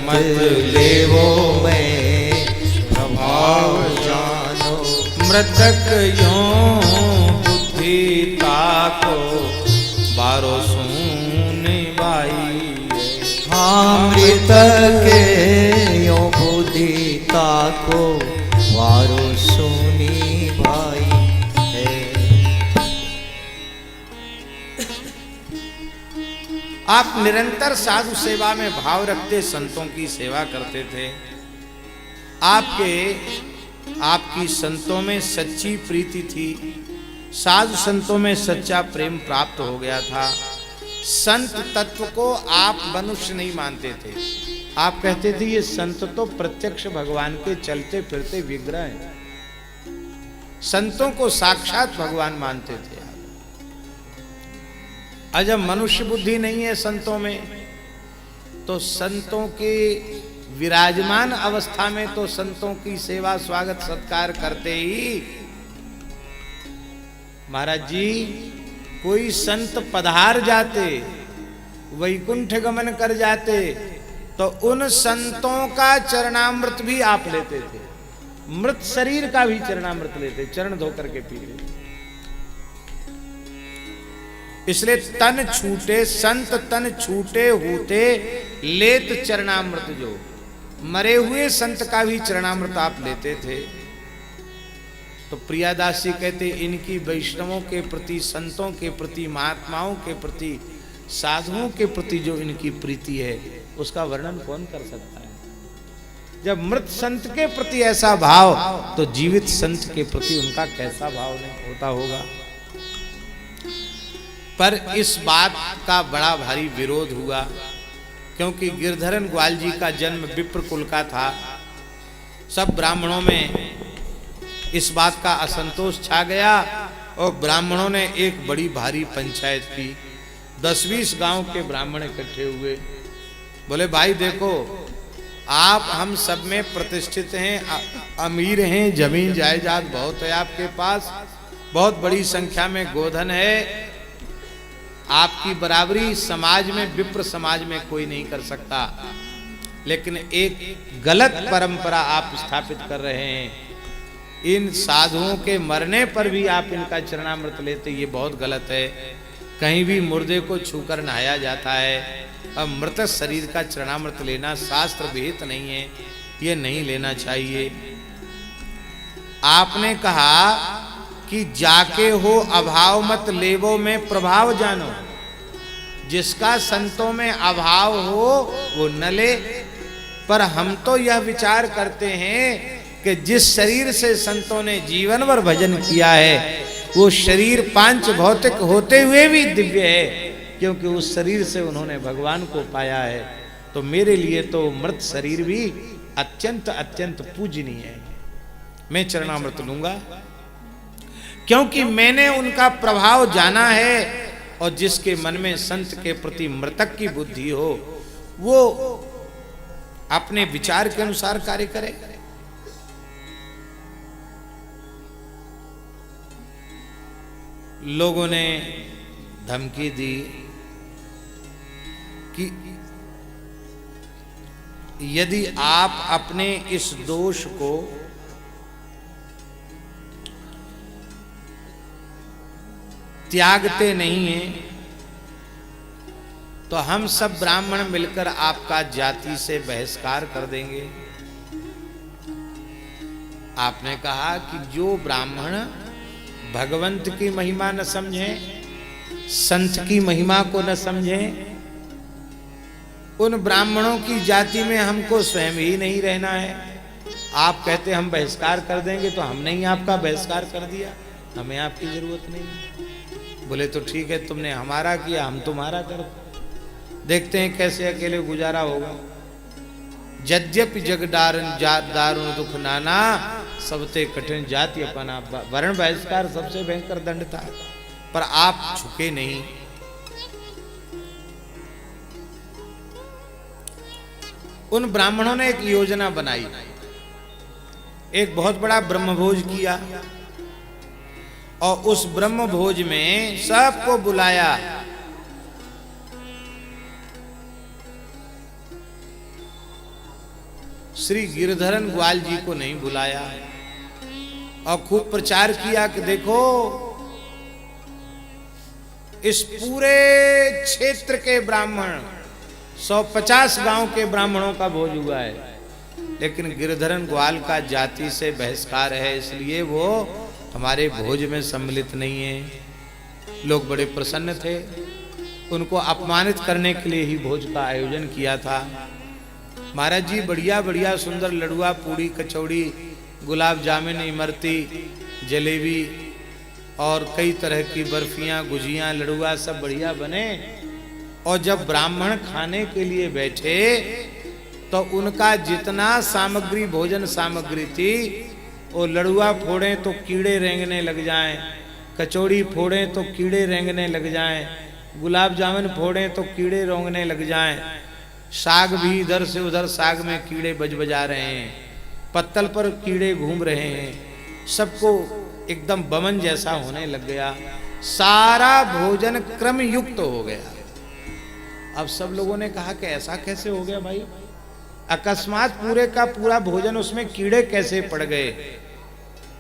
मत लेवो में प्रभाव जानो, मृतक यों बुद्धि ताको बारो सून बाई, मृतक यो बुद्धि ताको वारो सुनी भाई है। आप निरंतर साधु सेवा में भाव रखते संतों की सेवा करते थे। आपकी संतों में सच्ची प्रीति थी, साधु संतों में सच्चा प्रेम प्राप्त हो गया था। संत तत्व को आप मनुष्य नहीं मानते थे, आप कहते थे ये संत तो प्रत्यक्ष भगवान के चलते फिरते विग्रह हैं। संतों को साक्षात भगवान मानते थे। आज जब मनुष्य बुद्धि नहीं है संतों में, तो संतों के विराजमान अवस्था में तो संतों की सेवा स्वागत सत्कार करते ही। महाराज जी, कोई संत पधार जाते, वैकुंठ गमन कर जाते, तो उन संतों का चरणामृत भी आप लेते थे, मृत शरीर का भी चरणामृत लेते, चरण धोकर के पीते। इसलिए तन छूटे संत तन छूटे होते लेत चरणामृत जो, मरे हुए संत का भी चरणामृत आप लेते थे। तो प्रियादास जी कहते इनकी वैष्णवों के प्रति, संतों के प्रति, महात्माओं के प्रति, साधुओं के प्रति जो इनकी प्रीति है उसका वर्णन कौन कर सकता है। जब मृत संत के प्रति ऐसा भाव, तो जीवित संत के प्रति उनका कैसा भाव नहीं होता होगा। पर इस बात का बड़ा भारी विरोध हुआ, क्योंकि गिरधरन ग्वाल जी का जन्म विप्र कुल का था। सब ब्राह्मणों में इस बात का असंतोष छा गया और ब्राह्मणों ने एक बड़ी भारी पंचायत की। 10-20 गांव के ब्राह्मण इकट्ठे हुए। बोले भाई देखो, आप हम सब में प्रतिष्ठित हैं, अमीर हैं, जमीन जायदाद बहुत है आपके पास, बहुत बड़ी संख्या में गोधन है, आपकी बराबरी समाज में, विप्र समाज में कोई नहीं कर सकता, लेकिन एक गलत परंपरा आप स्थापित कर रहे हैं। इन साधुओं के मरने पर भी आप इनका चरणामृत लेते, ये बहुत गलत है। कहीं भी मुर्दे को छूकर नहाया जाता है, अब मृत शरीर का चरणामृत लेना शास्त्र विहित नहीं है, ये नहीं लेना चाहिए। आपने कहा कि जाके हो अभाव मत लेवो में प्रभाव जानो, जिसका संतों में अभाव हो वो न ले। पर हम तो यह विचार करते हैं कि जिस शरीर से संतों ने जीवन भर भजन किया है वो शरीर पांच भौतिक होते हुए भी दिव्य है, क्योंकि उस शरीर से उन्होंने भगवान को पाया है। तो मेरे लिए तो मृत शरीर भी अत्यंत अत्यंत पूजनीय है। मैं चरणामृत लूंगा क्योंकि मैंने उनका प्रभाव जाना है, और जिसके मन में संत के प्रति मृतक की बुद्धि हो वो अपने विचार के अनुसार कार्य करे। लोगों ने धमकी दी कि यदि आप अपने इस दोष को त्यागते नहीं हैं तो हम सब ब्राह्मण मिलकर आपका जाति से बहिष्कार कर देंगे। आपने कहा कि जो ब्राह्मण भगवंत की महिमा न समझें, संत की महिमा को न समझें, उन ब्राह्मणों की जाति में हमको स्वयं ही नहीं रहना है। आप कहते हम बहिष्कार कर देंगे, तो हमने ही आपका बहिष्कार कर दिया, हमें आपकी जरूरत नहीं। बोले तो ठीक है, तुमने हमारा किया, हम तुम्हारा करो, देखते हैं कैसे अकेले गुजारा होगा। यद्यपि जग दारुण दुख नाना, सबते कठिन जाति अपना। वर्ण बहिष्कार सबसे भयंकर दंड था, पर आप झुके नहीं। उन ब्राह्मणों ने एक योजना बनाई, एक बहुत बड़ा ब्रह्मभोज किया, और उस ब्रह्मभोज में सबको बुलाया। श्री गिरधरन ग्वाल जी को नहीं बुलाया, और खूब प्रचार किया कि देखो इस पूरे क्षेत्र के ब्राह्मण 150 गांव के ब्राह्मणों का भोज हुआ है, लेकिन गिरधरन ग्वाल का जाति से बहिष्कार है, इसलिए वो हमारे भोज में सम्मिलित नहीं है। लोग बड़े प्रसन्न थे, उनको अपमानित करने के लिए ही भोज का आयोजन किया था। महाराज जी बढ़िया बढ़िया सुंदर लड़ुआ, पूड़ी, कचौड़ी, गुलाब जामुन, इमरती, जलेबी और कई तरह की बर्फियां, गुजियां, लड़ुआ सब बढ़िया बने। और जब ब्राह्मण खाने के लिए बैठे तो उनका जितना सामग्री, भोजन सामग्री थी, वो लड़ुआ फोड़े तो कीड़े रेंगने लग जाएं, कचौड़ी फोड़े तो कीड़े रेंगने लग जाएं, गुलाब जामुन फोड़े तो कीड़े रोंगने लग जाएं, साग भी इधर से उधर साग में कीड़े बजा रहे हैं, पत्तल पर कीड़े घूम रहे हैं, सबको एकदम बमन जैसा होने लग गया। सारा भोजन क्रम युक्त हो गया। अब सब लोगों ने कहा कि ऐसा कैसे हो गया भाई, अकस्मात पूरे का पूरा भोजन उसमें कीड़े कैसे पड़ गए।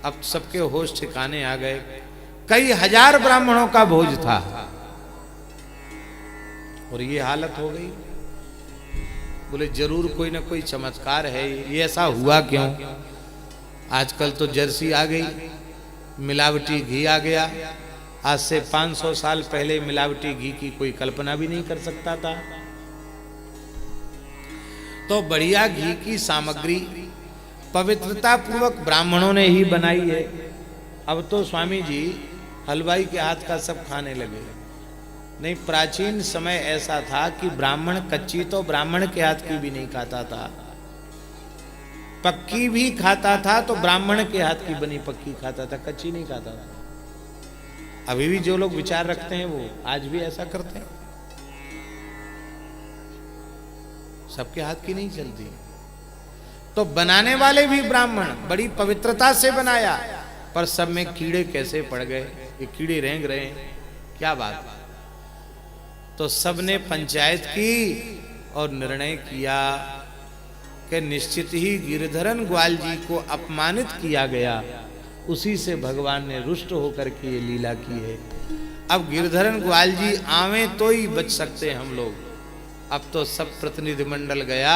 अब सबके होश ठिकाने आ गए। कई हजार ब्राह्मणों का भोज था और ये हालत हो गई। बोले जरूर कोई ना कोई चमत्कार है, ये ऐसा हुआ क्यों? आजकल तो जर्सी आ गई, मिलावटी घी आ गया। आज से 500 साल पहले मिलावटी घी की कोई कल्पना भी नहीं कर सकता था। तो बढ़िया घी की सामग्री पवित्रता पूर्वक ब्राह्मणों ने ही बनाई है। अब तो स्वामी जी हलवाई के हाथ का सब खाने लगे। नहीं, प्राचीन समय ऐसा था कि ब्राह्मण कच्ची तो ब्राह्मण के हाथ की भी नहीं खाता था। पक्की भी खाता था तो ब्राह्मण के हाथ की बनी पक्की खाता था, कच्ची नहीं खाता था। अभी भी जो लोग विचार रखते हैं वो आज भी ऐसा करते हैं। सबके हाथ की नहीं चलती। तो बनाने वाले भी ब्राह्मण बड़ी पवित्रता से बनाया, पर सब में कीड़े कैसे पड़ गए, ये कीड़े रेंग रहे हैं, क्या बात। तो सबने पंचायत की और निर्णय किया कि निश्चित ही गिरधरन ग्वाल जी को अपमानित किया गया, उसी से भगवान ने रुष्ट होकर के ये लीला की है। अब गिरधरन ग्वाल जी आवे तो ही बच सकते हैं हम लोग। अब तो सब प्रतिनिधिमंडल गया,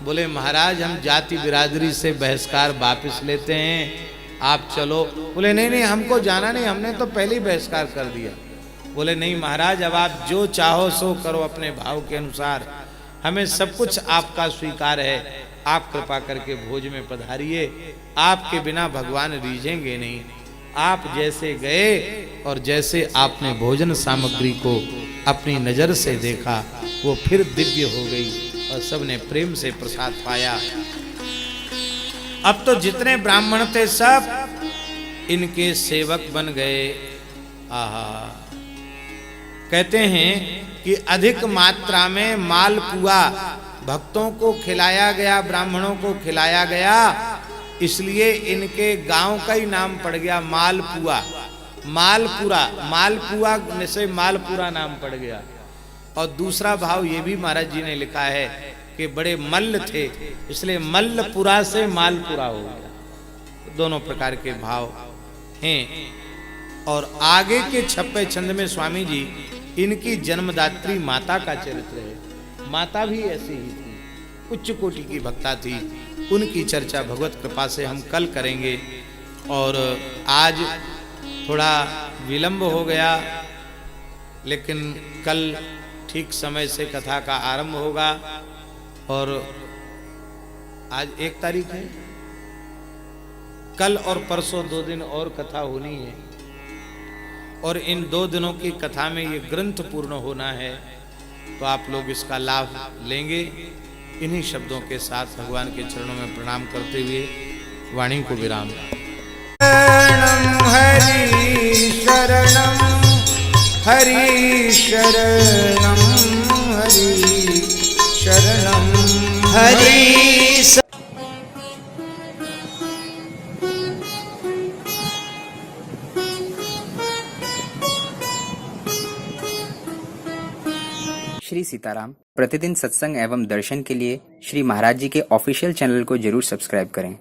बोले महाराज हम जाति बिरादरी से बहिष्कार वापस लेते हैं, आप चलो। बोले नहीं नहीं हमको जाना नहीं, हमने तो पहले ही बहिष्कार कर दिया। बोले नहीं महाराज अब आप जो चाहो सो करो अपने भाव के अनुसार, हमें सब कुछ आपका स्वीकार है, आप कृपा करके भोज में पधारिए, आपके बिना भगवान रीझेंगे नहीं। आप जैसे गए और जैसे आपने भोजन सामग्री को अपनी नजर से देखा वो फिर दिव्य हो गई और सबने प्रेम से प्रसाद पाया। अब तो जितने ब्राह्मण थे सब इनके सेवक बन गए। आहा, कहते हैं कि अधिक मात्रा में मालपुआ भक्तों को खिलाया गया, ब्राह्मणों को खिलाया गया, इसलिए इनके गांव का ही नाम पड़ गया मालपुआ। मालपुरा, मालपुआ से मालपुरा नाम पड़ गया। और दूसरा भाव ये भी महाराज जी ने लिखा है कि बड़े मल्ल थे, इसलिए मल्लपुरा से मालपुरा हो गया। दोनों प्रकार के भाव हैं। और आगे के 26 छंद में स्वामी जी इनकी जन्मदात्री माता का चरित्र है। माता भी ऐसी ही थी, उच्च कोटि की भक्ता थी। उनकी चर्चा भगवत कृपा से हम कल करेंगे। और आज थोड़ा विलंब हो गया, लेकिन कल ठीक समय से कथा का आरंभ होगा। और आज 1 तारीख है, कल और परसों 2 दिन और कथा होनी है। और इन 2 दिनों की कथा में ये ग्रंथ पूर्ण होना है, तो आप लोग इसका लाभ लेंगे। इन्हीं शब्दों के साथ भगवान के चरणों में प्रणाम करते हुए वाणी को विराम। शरणम हरि शरणम हरि शरणम हरि शरणम हरि। श्री सीताराम। प्रतिदिन सत्संग एवं दर्शन के लिए श्री महाराज जी के ऑफिशियल चैनल को जरूर सब्सक्राइब करें।